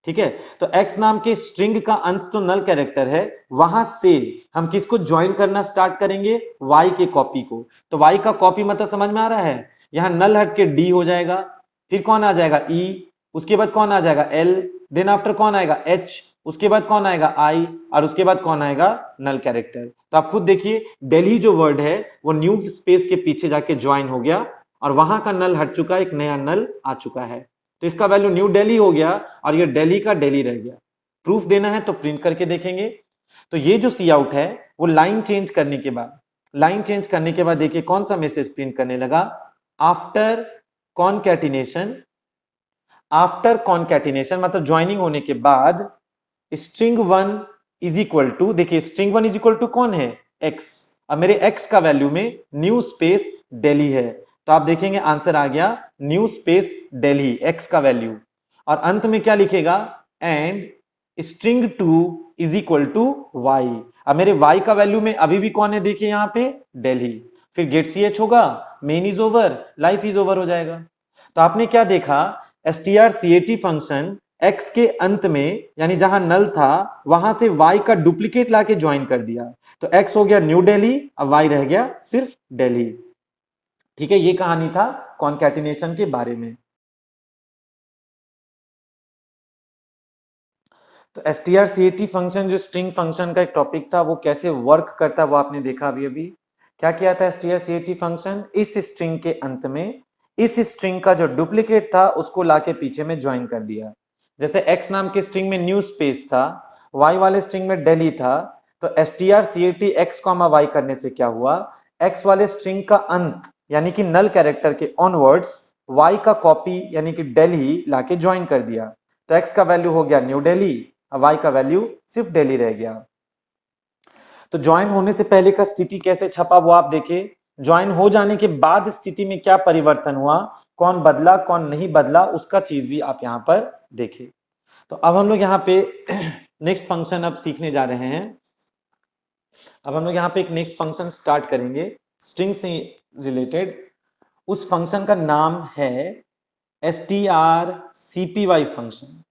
ठीक है, तो x नाम के स्ट्रिंग का अंत तो नल कैरेक्टर है, वहां से हम किसको ज्वाइन करना स्टार्ट करेंगे, y के कॉपी को। तो y का कॉपी मतलब समझ में आ रहा है, यहां नल हट के d हो जाएगा, फिर कौन आ जाएगा e, उसके बाद कौन आ जाएगा l, देन आफ्टर कौन आएगा h, उसके बाद कौन आएगा i, और उसके बाद कौन आएगा नल कैरेक्टर। तो आप खुद देखिए, दिल्ली जो वर्ड है वो न्यू स्पेस के पीछे जाके ज्वाइन हो गया और वहां का नल हट चुका, एक नया नल आ चुका है। तो इसका वैल्यू न्यू दिल्ली हो गया और ये दिल्ली का दिल्ली रह गया। प्रूफ देना है तो प्रिंट करके देखेंगे। तो ये जो सी आउट है वो लाइन चेंज करने के बाद, लाइन चेंज करने के बाद देखिए कौन सा मैसेज प्रिंट करने लगा, आफ्टर कॉन्कैटिनेशन, आफ्टर कॉन्कैटिनेशन मतलब ज्वाइनिंग होने के बाद स्ट्रिंग 1 इज इक्वल टू, देखिए स्ट्रिंग 1 इज इक्वल टू कौन है, x। अब मेरे x का वैल्यू में न्यू स्पेस दिल्ली है, तो आप देखेंगे आंसर आ गया न्यू स्पेस दिल्ली, x का वैल्यू। और अंत में क्या लिखेगा, and string 2 is equal to y। अब मेरे y का वैल्यू में अभी भी कौन है देखिए यहां पे, दिल्ली। फिर गेट सी एच होगा, main is over, life is over हो जाएगा। तो आपने क्या देखा, str.cat फंक्शन x के अंत में यानी जहां नल था वहां से y का डुप्लीकेट लाके ज्वाइन कर दिया, तो x हो गया न्यू दिल्ली, अब y रह गया सिर्फ दिल्ली। ठीक है, ये कहानी था कॉन्कैटिनेशन के बारे में। तो str.cat फंक्शन जो स्ट्रिंग फंक्शन का एक टॉपिक था, वो कैसे वर्क करता है वो आपने देखा अभी अभी। क्या किया था str.cat फंक्शन, इस स्ट्रिंग के अंत में इस स्ट्रिंग का जो डुप्लीकेट था उसको लाके पीछे में ज्वाइन कर दिया। जैसे x नाम के स्ट्रिंग में न्यू स्पेस था, y वाले स्ट्रिंग में दिल्ली था, तो str.cat x, y करने से क्या हुआ, x वाले स्ट्रिंग का अंत यानी कि नल कैरेक्टर के ऑनवर्ड्स y का कॉपी यानी कि दिल्ली लाके ज्वाइन कर दिया। तो x का वैल्यू हो गया न्यू दिल्ली, y का वैल्यू सिर्फ दिल्ली रह गया। तो ज्वाइन होने से पहले का स्थिति कैसे छपा वो आप देखें, ज्वाइन हो जाने के बाद स्थिति में क्या परिवर्तन हुआ, कौन बदला कौन नहीं बदला, उसका चीज भी आप यहां पर देखें। तो अब हम लोग यहाँ पे नेक्स्ट फंक्शन अब सीखने जा रहे हैं। अब हम लोग यहाँ पे एक नेक्स्ट फंक्शन स्टार्ट करेंगे स्ट्रिंग से रिलेटेड। उस फंक्शन का नाम है strcpy फंक्शन।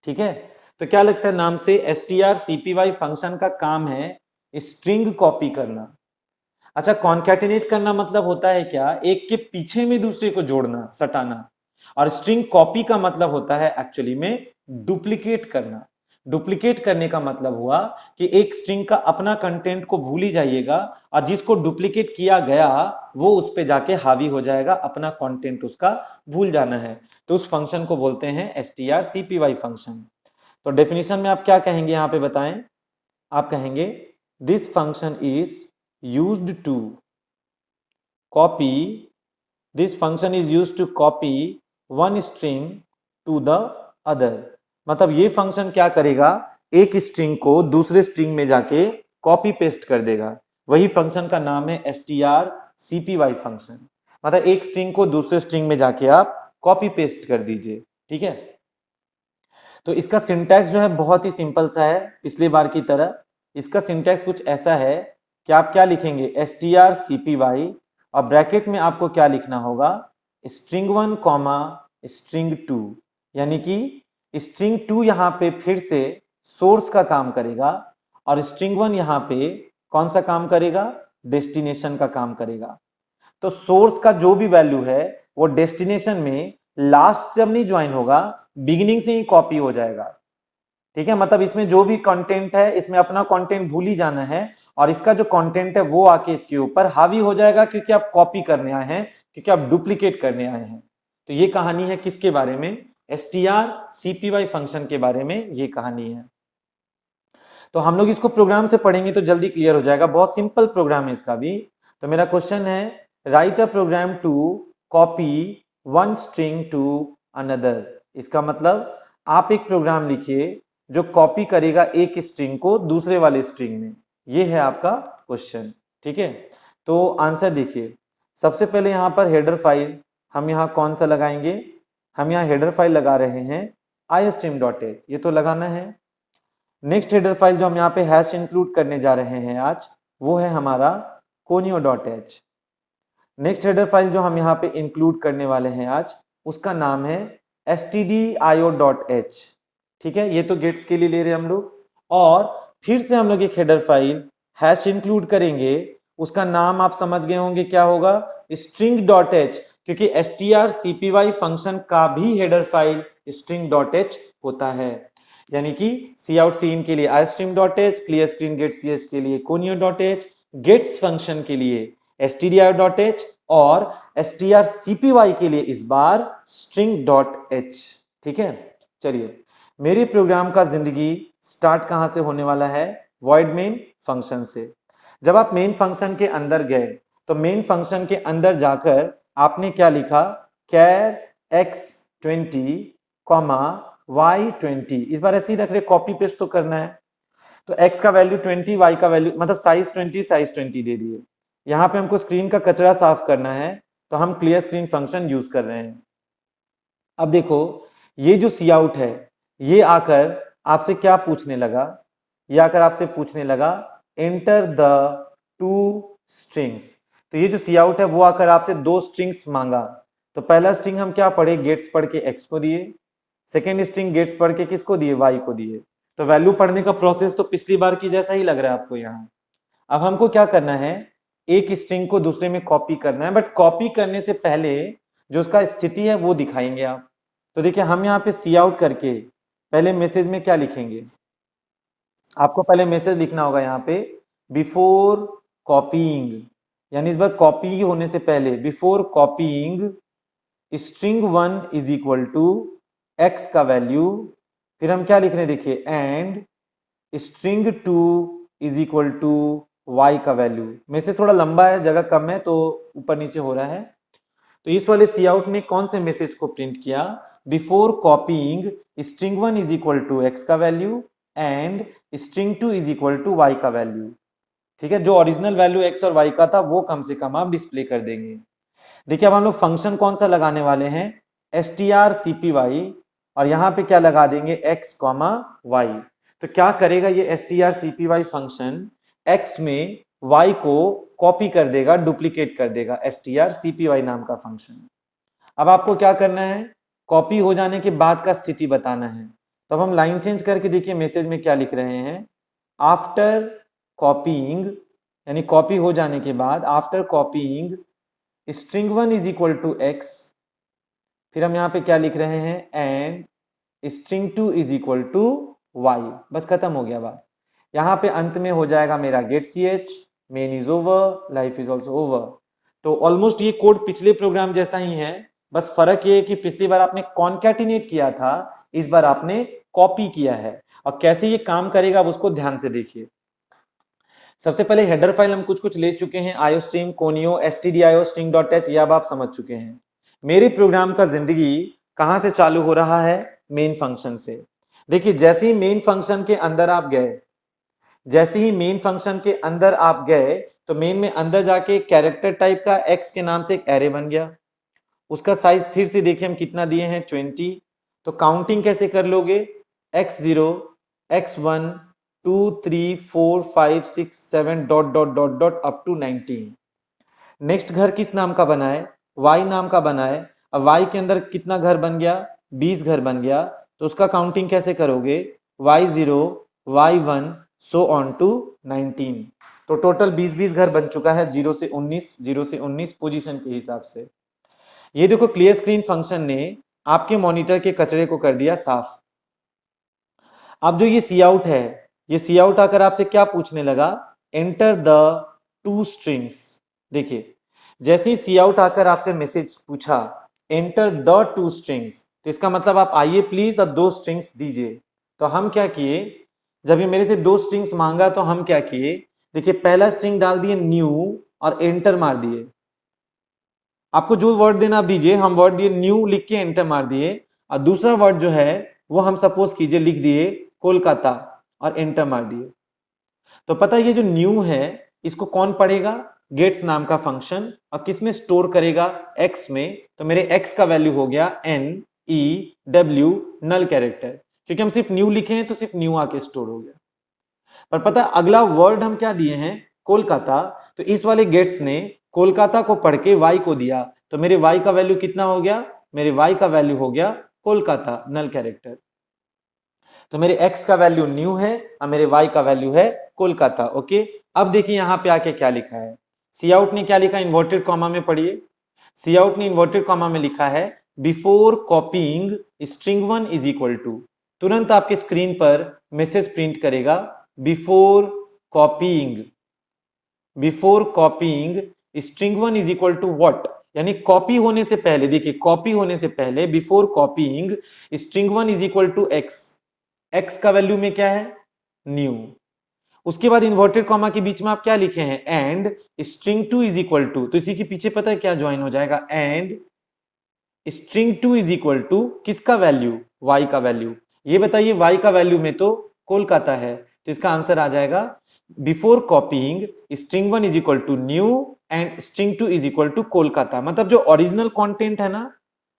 ठीक है, तो क्या लगता है नाम से, strcpy फंक्शन का काम है स्ट्रिंग कॉपी करना। अच्छा, कॉन्कैटिनेट करना मतलब होता है क्या, एक के पीछे में दूसरे को जोड़ना, सटाना। और स्ट्रिंग कॉपी का मतलब होता है एक्चुअली में डुप्लीकेट करना। डुप्लीकेट करने का मतलब हुआ कि एक स्ट्रिंग का अपना कंटेंट को भूल ही जाइएगा और जिसको डुप्लीकेट किया गया वो उस पे जाके हावी हो जाएगा, अपना कंटेंट उसका भूल जाना है। तो उस फंक्शन को बोलते हैं strcpy फंक्शन। तो डेफिनेशन में आप क्या कहेंगे यहां पे बताएं, आप कहेंगे this function is used to copy, this function is used to copy one string to the other. मतलब ये फंक्शन क्या करेगा, एक स्ट्रिंग को दूसरे स्ट्रिंग में जाके कॉपी पेस्ट कर देगा। वही फंक्शन का नाम है strcpy फंक्शन। मतलब एक स्ट्रिंग को दूसरे स्ट्रिंग में जाके आप कॉपी पेस्ट कर दीजिए। ठीक है, तो इसका सिंटैक्स जो है बहुत ही सिंपल सा है, पिछली बार की तरह। इसका सिंटैक्स कुछ ऐसा है कि आप क्या लिखेंगे, strcpy और ब्रैकेट में आपको क्या लिखना होगा, स्ट्रिंग 1 कॉमा स्ट्रिंग 2, यानी कि स्ट्रिंग 2 यहाँ पे फिर से सोर्स का काम करेगा और स्ट्रिंग 1 यहाँ पे कौन सा काम करेगा, डेस्टिनेशन का काम करेगा। तो सोर्स का जो भी वैल्यू है वो डेस्टिनेशन में लास्ट से अब नहीं ज्वाइन होगा, बिगिनिंग से ही कॉपी हो जाएगा। ठीक है, मतलब इसमें जो भी कंटेंट है इसमें अपना कंटेंट भूल ही जाना है और इसका जो कंटेंट है वो आके इसके ऊपर हावी हो जाएगा, क्योंकि आप कॉपी करने आए हैं, क्योंकि आप डुप्लीकेट करने आए हैं। तो ये कहानी है किसके बारे में, strcpy फंक्शन के बारे में ये कहानी है। तो हम लोग इसको प्रोग्राम से पढ़ेंगे तो जल्दी क्लियर हो जाएगा, बहुत सिंपल प्रोग्राम है इसका भी। तो मेरा क्वेश्चन है, write a program to copy one string to another. इसका मतलब आप एक प्रोग्राम लिखिए जो कॉपी करेगा एक स्ट्रिंग को दूसरे वाले स्ट्रिंग में। ये है आपका क्वेश्चन। ठीक है, तो आंसर देखिए। सबसे पहले यहाँ पर हेडर फाइल हम यहाँ कौन सा लगाएंगे, हम यहाँ हेडर फाइल लगा रहे हैं iostream.h, ये तो लगाना है। नेक्स्ट हेडर फाइल जो हम यहाँ पे हैश इंक्लूड करने जा रहे हैं आज, वो है हमारा conio.h। नेक्स्ट हेडर फाइल जो हम यहाँ पे इंक्लूड करने वाले हैं आज, उसका नाम है stdio.h। ठीक है, ये तो गेट्स के लिए ले रहे हैं हम लोग। और फिर से हम लोग एक हेडर फाइल हैश इंक्लूड करेंगे, उसका नाम आप समझ गए होंगे क्या होगा, string.h, क्योंकि strcpy फंक्शन का भी हेडर फाइल string.h होता है। यानी कि सी आउट सी इन के लिए iostream.h, clear screen gate ch के लिए conio.h, गेट्स फंक्शन के लिए stdio.h और strcpy के लिए इस बार string.h। ठीक है, चलिए मेरे प्रोग्राम का जिंदगी स्टार्ट कहां से होने वाला है, void main फंक्शन से। जब आप मेन फंक्शन के अंदर गए तो मेन फंक्शन के अंदर जाकर आपने क्या लिखा, char x20 y20। इस बार ऐसे ही रख रहे, कॉपी पेस्ट तो करना है। तो x का वैल्यू 20, y का वैल्यू मतलब साइज 20 दे दिए। यहाँ पे हमको स्क्रीन का कचरा साफ करना है तो हम क्लियर स्क्रीन फंक्शन यूज कर रहे हैं। अब देखो ये जो सी आउट है ये आकर आपसे क्या पूछने लगा, ये आकर आपसे पूछने लगा एंटर द टू स्ट्रिंग्स। तो ये जो सी आउट है वो आकर आपसे दो स्ट्रिंग्स मांगा, तो पहला स्ट्रिंग हम क्या पढ़े, गेट्स पढ़ के एक्स को दिए, सेकेंड स्ट्रिंग गेट्स पढ़ के किसको दिए, वाई को दिए। तो वैल्यू पढ़ने का प्रोसेस तो पिछली बार की जैसा ही लग रहा है आपको यहाँ। अब हमको क्या करना है, एक स्ट्रिंग को दूसरे में कॉपी करना है, बट कॉपी करने से पहले जो उसका स्थिति है वो दिखाएंगे आप। तो देखिए हम यहाँ पे सी आउट करके पहले मैसेज में क्या लिखेंगे, आपको पहले मैसेज लिखना होगा यहाँ पे बिफोर कॉपीइंग, यानी इस बार कॉपी होने से पहले before copying string 1 is equal to x का वैल्यू, फिर हम क्या लिख रहे हैं देखिए, and string 2 is equal to Y का वैल्यू। मैसेज थोड़ा लंबा है, जगह कम है, तो ऊपर नीचे हो रहा है। तो इस वाले सी आउट ने कौन से मैसेज को प्रिंट किया, before copying string 1 is equal to x का value and string 2 is equal to Y का वैल्यू। ठीक है, जो ओरिजिनल वैल्यू एक्स और वाई का था वो कम से कम आप डिस्प्ले कर देंगे। देखिए अब हम लोग फंक्शन कौन सा लगाने वाले हैं, strcpy, और यहां पे क्या लगा देंगे, x कॉमा वाई। तो क्या करेगा ये strcpy फंक्शन, x में y को कॉपी कर देगा, डुप्लीकेट कर देगा, strcpy नाम का फंक्शन। अब आपको क्या करना है, कॉपी हो जाने के बाद का स्थिति बताना है। तो अब हम लाइन चेंज करके देखिए मैसेज में क्या लिख रहे हैं, आफ्टर कॉपीइंग, यानी कॉपी हो जाने के बाद, after copying string 1 is equal to x, फिर हम यहाँ पे क्या लिख रहे हैं, and string 2 is equal to y. बस खत्म हो गया बात। यहाँ पे अंत में हो जाएगा मेरा get C H, main is over, life is also over. तो ऑलमोस्ट ये कोड पिछले प्रोग्राम जैसा ही है, बस फर्क ये है कि पिछली बार आपने कॉन्कैटिनेट किया था, इस बार आपने कॉपी किया है। और कैसे ये काम करेगा आप उसको ध्यान से देखिए। सबसे पहले हेडर फाइल हम कुछ कुछ ले चुके हैं, आयोस्ट्रीम, कोनियो, stdio.string.h, ये अब आप समझ चुके हैं। मेरे प्रोग्राम का जिंदगी कहां से चालू हो रहा है, मेन फंक्शन से। देखिए जैसे ही मेन फंक्शन के अंदर आप गए, जैसे ही मेन फंक्शन के अंदर आप गए, तो मेन में अंदर जाके कैरेक्टर टाइप का x के नाम से एक एरे बन गया। उसका साइज फिर से देखिए हम कितना दिए हैं, 20। तो काउंटिंग कैसे कर लोगे, x0, x1, 2, 3, 4, 5, 6, 7 dot dot dot dot up to 19। Next घर किस नाम का बना है, y नाम का बना है। अब y के अंदर कितना घर बन गया, 20 घर बन गया। तो उसका काउंटिंग कैसे करोगे, y0, y1 so on to 19। तो टोटल 20 घर बन चुका है, 0 से 19, 0 से 19 पोजीशन के हिसाब से। ये देखो क्लियर स्क्रीन फंक्शन ने आपके मॉनिटर के कचरे को कर दिया साफ। अब जो ये सी आउट है, ये सी आउट आकर आपसे क्या पूछने लगा, एंटर द टू स्ट्रिंग्स। देखिए जैसे ही सी आउट आकर आपसे मैसेज पूछा एंटर द टू स्ट्रिंग्स, तो इसका मतलब आप आइए प्लीज और दो स्ट्रिंग्स दीजिए। तो हम क्या किए, जब ये मेरे से दो स्ट्रिंग्स मांगा तो हम क्या किए, देखिए पहला स्ट्रिंग डाल दिए न्यू और एंटर मार दिए। आपको जो वर्ड देना आप दीजिए, हम वर्ड दिए न्यू लिख के एंटर मार दिए, और दूसरा वर्ड जो है वो हम सपोज कीजिए लिख दिए कोलकाता और एंटर मार दिए। तो पता है ये जो न्यू है इसको कौन पढ़ेगा, गेट्स नाम का फंक्शन, और किस में स्टोर करेगा, एक्स में। तो मेरे एक्स का वैल्यू हो गया NEW, नल कैरेक्टर, क्योंकि हम सिर्फ न्यू लिखे हैं तो सिर्फ न्यू आके स्टोर हो गया। पर पता है अगला वर्ड हम क्या दिए हैं, कोलकाता। तो इस वाले गेट्स ने कोलकाता को पढ़ के वाई को दिया, तो मेरे वाई का वैल्यू कितना हो गया, मेरे वाई का वैल्यू हो गया कोलकाता, नल कैरेक्टर। तो मेरे x का वैल्यू न्यू है और मेरे y का वैल्यू है कोलकाता। ओके, अब देखिए यहां पे आके क्या लिखा है, सी आउट ने क्या लिखा, इन्वर्टेड कॉमा में पढ़िए। सी आउट ने इन्वर्टेड कॉमा में लिखा है before copying string 1 is equal to, तुरंत आपके स्क्रीन पर मैसेज प्रिंट करेगा before copying, before copying string 1 is equal to what, यानी कॉपी होने से पहले, देखिए कॉपी होने से पहले before copying string 1 is equal to x, x का वैल्यू में क्या है, न्यू। उसके बाद इन्वर्टेड कॉमा के बीच में आप क्या लिखे हैं, and string 2 is equal to, तो इसी के पीछे पता है क्या ज्वाइन हो जाएगा, and string 2 is equal to किसका वैल्यू, वाई का वैल्यू। ये बताइए वाई का वैल्यू में तो कोलकाता है, तो इसका आंसर आ जाएगा before copying string 1 is equal to new and string 2 is equal to Kolkata. मतलब जो ओरिजिनल कंटेंट है ना,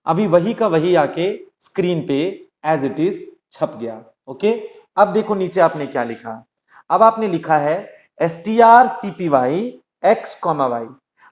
अभी वही का वही आके स्क्रीन पे एज इट इज छप गया। ओके, अब देखो नीचे आपने क्या लिखा, अब आपने लिखा है strcpy x, y।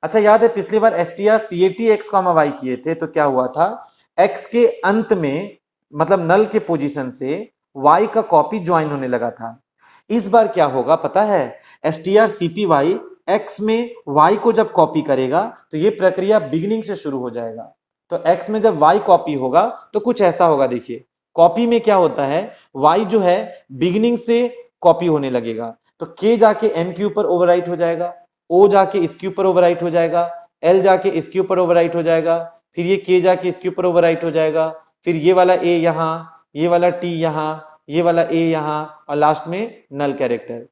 अच्छा याद है पिछली बार str_cat(x, y) किए थे तो क्या हुआ था, x के अंत में मतलब नल के पोजीशन से y का कॉपी ज्वाइन होने लगा था। इस बार क्या होगा पता है, strcpy x में y को जब कॉपी करेगा तो ये प्रक्रिया बिगिनिंग से शुरू हो जाएगा। तो x में जब y कॉपी होगा तो कुछ ऐसा होगा, देखिए कॉपी में क्या होता है, y जो है बिगिनिंग से कॉपी होने लगेगा, तो k जाके m के ऊपर ओवरराइट हो जाएगा, O जाके इसके ऊपर ओवरराइट हो जाएगा, L जाके इसके ऊपर ओवरराइट हो जाएगा, फिर ये K जाके इसके ऊपर ओवरराइट हो जाएगा, फिर ये वाला A यहाँ, ये वाला T यहाँ, ये वाला A यहाँ, और लास्ट में नल कैरेक्टर।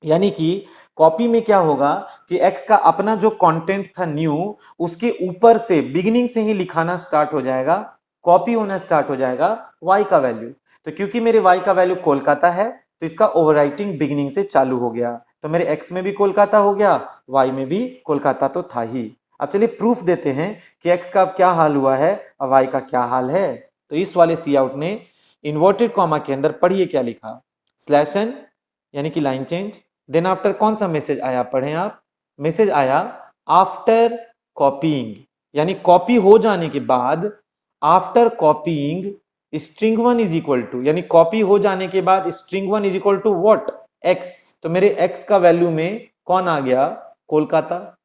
यानी कि कॉपी में क्या होगा कि x का अपना जो कंटेंट था न्यू, उसके ऊपर से बिगिनिंग से ही लिखाना स्टार्ट हो जाएगा, कॉपी होना स्टार्ट हो जाएगा y का वैल्यू। तो क्योंकि मेरे y का वैल्यू कोलकाता है तो इसका ओवरराइटिंग बिगिनिंग से चालू हो गया, तो मेरे x में भी कोलकाता हो गया, y में भी कोलकाता तो था ही। अब चलिए प्रूफ देते हैं कि x का अब क्या हाल हुआ है और y का क्या हाल है। तो इस वाले सी आउट ने इन्वर्टेड कॉमा के अंदर पढ़िए क्या लिखा, /n यानी कि लाइन चेंज, देन आफ्टर कौन सा मैसेज आया, पढ़ें आप, मैसेज आया आफ्टर कॉपीइंग, यानी कॉपी हो जाने के बाद after copying string 1 is equal to, यानी कॉपी हो जाने के बाद string 1 is equal to what, x, तो मेरे x का वैल्यू में कौन आ गया, Kolkata,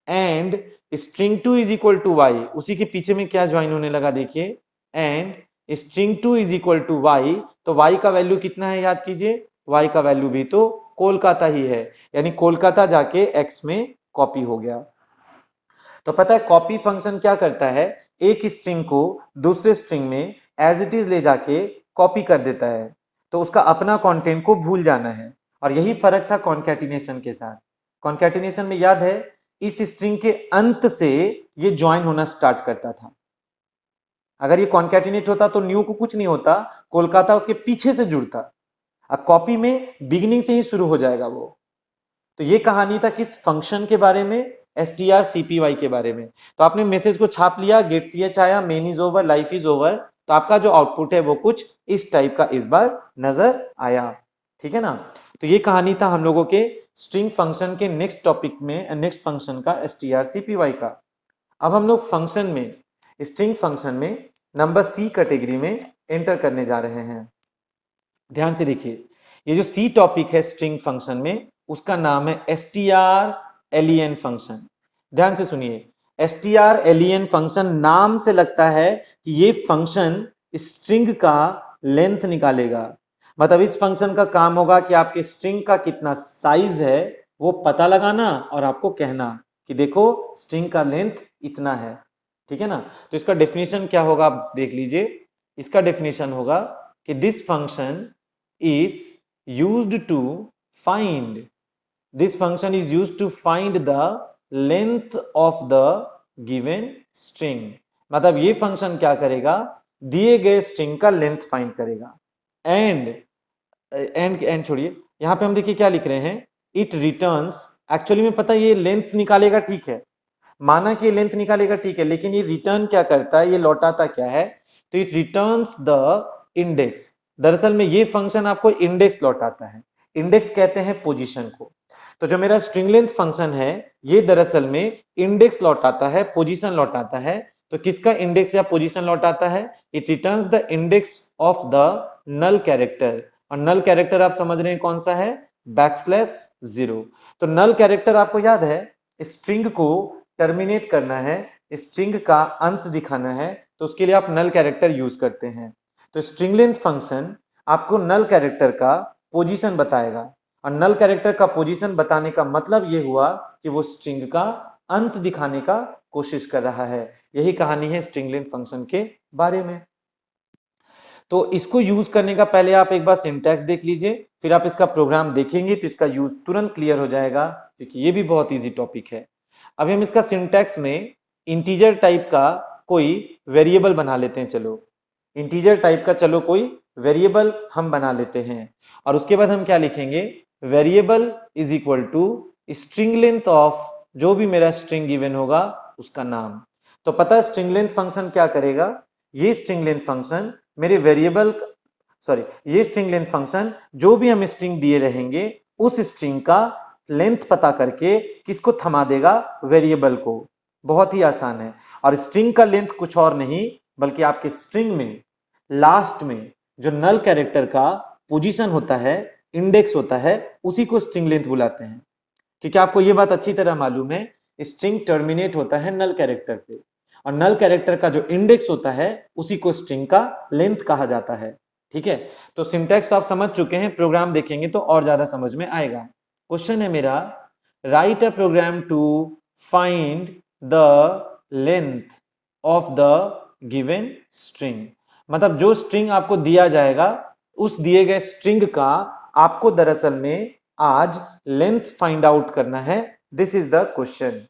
and string 2 is equal to y, उसी के पीछे में क्या ज्वाइन होने लगा देखिए, and string 2 is equal to y, तो y का वैल्यू कितना है याद कीजिए, y का वैल्यू भी तो कोलकाता ही है, यानी कोलकाता जाके x में कॉपी हो गया। तो पता है कॉपी फंक्शन क्या करता है, एक स्ट्रिंग को दूसरे स्ट्रिंग में एज इट इज ले जाके कॉपी कर देता है, तो उसका अपना कंटेंट को भूल जाना है, और यही फर्क था कॉन्कैटिनेशन के साथ। कॉन्कैटिनेशन में याद है इस स्ट्रिंग के अंत से ये ज्वाइन होना स्टार्ट करता था, अगर ये कॉन्कैटिनेट होता तो न्यू को कुछ नहीं होता, कोलकाता उसके पीछे से जुड़ता, अब कॉपी में बिगिनिंग से ही शुरू हो जाएगा वो। तो ये कहानी था किस फंक्शन के बारे में, strcpy के बारे में। तो आपने मैसेज को छाप लिया, गेट ch आया, main is over, life is over, तो आपका जो आउटपुट है वो कुछ इस टाइप का इस बार नजर आया, ठीक है ना। तो ये कहानी था हम लोगों के स्ट्रिंग फंक्शन के नेक्स्ट टॉपिक में, नेक्स्ट फंक्शन का strcpy का। अब हम लोग फंक्शन में, स्ट्रिंग फंक्शन में नंबर सी कैटेगरी में एंटर करने जा रहे हैं। ध्यान से देखिए, ये जो सी टॉपिक है स्ट्रिंग फंक्शन में, उसका नाम है strlen फंक्शन। ध्यान से सुनिए, strlen फंक्शन नाम से लगता है कि ये फंक्शन स्ट्रिंग का लेंथ निकालेगा, मतलब इस फंक्शन का काम होगा कि आपके स्ट्रिंग का कितना साइज है वो पता लगाना और आपको कहना कि देखो स्ट्रिंग का लेंथ इतना है, ठीक है ना। तो इसका डेफिनेशन क्या होगा आप देख लीजिए, इसका डेफिनेशन होगा कि this function is used to find, this function is used to find the length of the given string, मतलब ये फंक्शन क्या करेगा, दिए गए स्ट्रिंग का लेंथ फाइंड करेगा। एंड छोड़िए, यहां पे हम देखिए क्या लिख रहे हैं, इट रिटर्न्स, एक्चुअली में पता है ये लेंथ निकालेगा, ठीक है, माना कि लेंथ निकालेगा, ठीक है, लेकिन ये रिटर्न क्या करता है, ये लौटाता क्या है, तो इट रिटर्न्स द इंडेक्स। दरअसल में ये फंक्शन आपको इंडेक्स लौटाता है, इंडेक्स कहते हैं पोजीशन को। तो जो मेरा स्ट्रिंग लेंथ फंक्शन है ये दरअसल में इंडेक्स लौटाता है, पोजीशन लौटाता है। तो किसका इंडेक्स या पोजीशन लौटाता है, it returns the index of the null character, और नल कैरेक्टर आप समझ रहे हैं कौन सा है, \0। तो नल कैरेक्टर आपको याद है, स्ट्रिंग को टर्मिनेट करना है, स्ट्रिंग का अंत दिखाना है, तो उसके लिए आप नल कैरेक्टर यूज करते हैं। तो स्ट्रिंग लेंथ फंक्शन आपको नल कैरेक्टर का पोजीशन बताएगा, और नल कैरेक्टर का पोजीशन बताने का मतलब ये हुआ कि वो स्ट्रिंग का अंत दिखाने का कोशिश कर रहा है। यही कहानी है स्ट्रिंग लेंथ फंक्शन के बारे में। तो इसको यूज करने का पहले आप एक बार सिंटैक्स देख लीजिए, फिर आप इसका प्रोग्राम देखेंगे तो इसका यूज तुरंत क्लियर हो जाएगा, क्योंकि ये भी बहुत इजी टॉपिक है। अभी हम इसका सिंटैक्स में इंटीजर टाइप का कोई वेरिएबल बना लेते हैं, चलो इंटीजर टाइप का चलो कोई वेरिएबल हम बना लेते हैं, और उसके बाद हम क्या लिखेंगे, variable is equal to string length of जो भी मेरा स्ट्रिंग गिवन होगा उसका नाम। तो पता है स्ट्रिंग लेंथ फंक्शन क्या करेगा, ये स्ट्रिंग लेंथ फंक्शन मेरे वेरिएबल, सॉरी ये स्ट्रिंग लेंथ फंक्शन जो भी हम स्ट्रिंग दिए रहेंगे उस स्ट्रिंग का लेंथ पता करके किसको थमा देगा, वेरिएबल को। बहुत ही आसान है। और स्ट्रिंग का लेंथ कुछ और नहीं बल्कि आपके स्ट्रिंग में लास्ट में जो नल कैरेक्टर का पोजीशन होता है, इंडेक्स होता है, उसी को स्ट्रिंग लेंथ बुलाते हैं। क्योंकि आपको यह बात अच्छी तरह मालूम है, स्ट्रिंग टर्मिनेट होता है नल कैरेक्टर पे, और नल कैरेक्टर का जो इंडेक्स होता है उसी को स्ट्रिंग का लेंथ कहा जाता है। ठीक है, तो सिंटैक्स तो आप समझ चुके हैं, प्रोग्राम देखेंगे तो और ज्यादा समझ में आएगा। क्वेश्चन है मेरा, write a program to find the length of the given string. मतलब जो स्ट्रिंग आपको दिया जाएगा, उस दिए गए स्ट्रिंग का आपको दरअसल में आज लेंथ फाइंड आउट करना है। This is the question.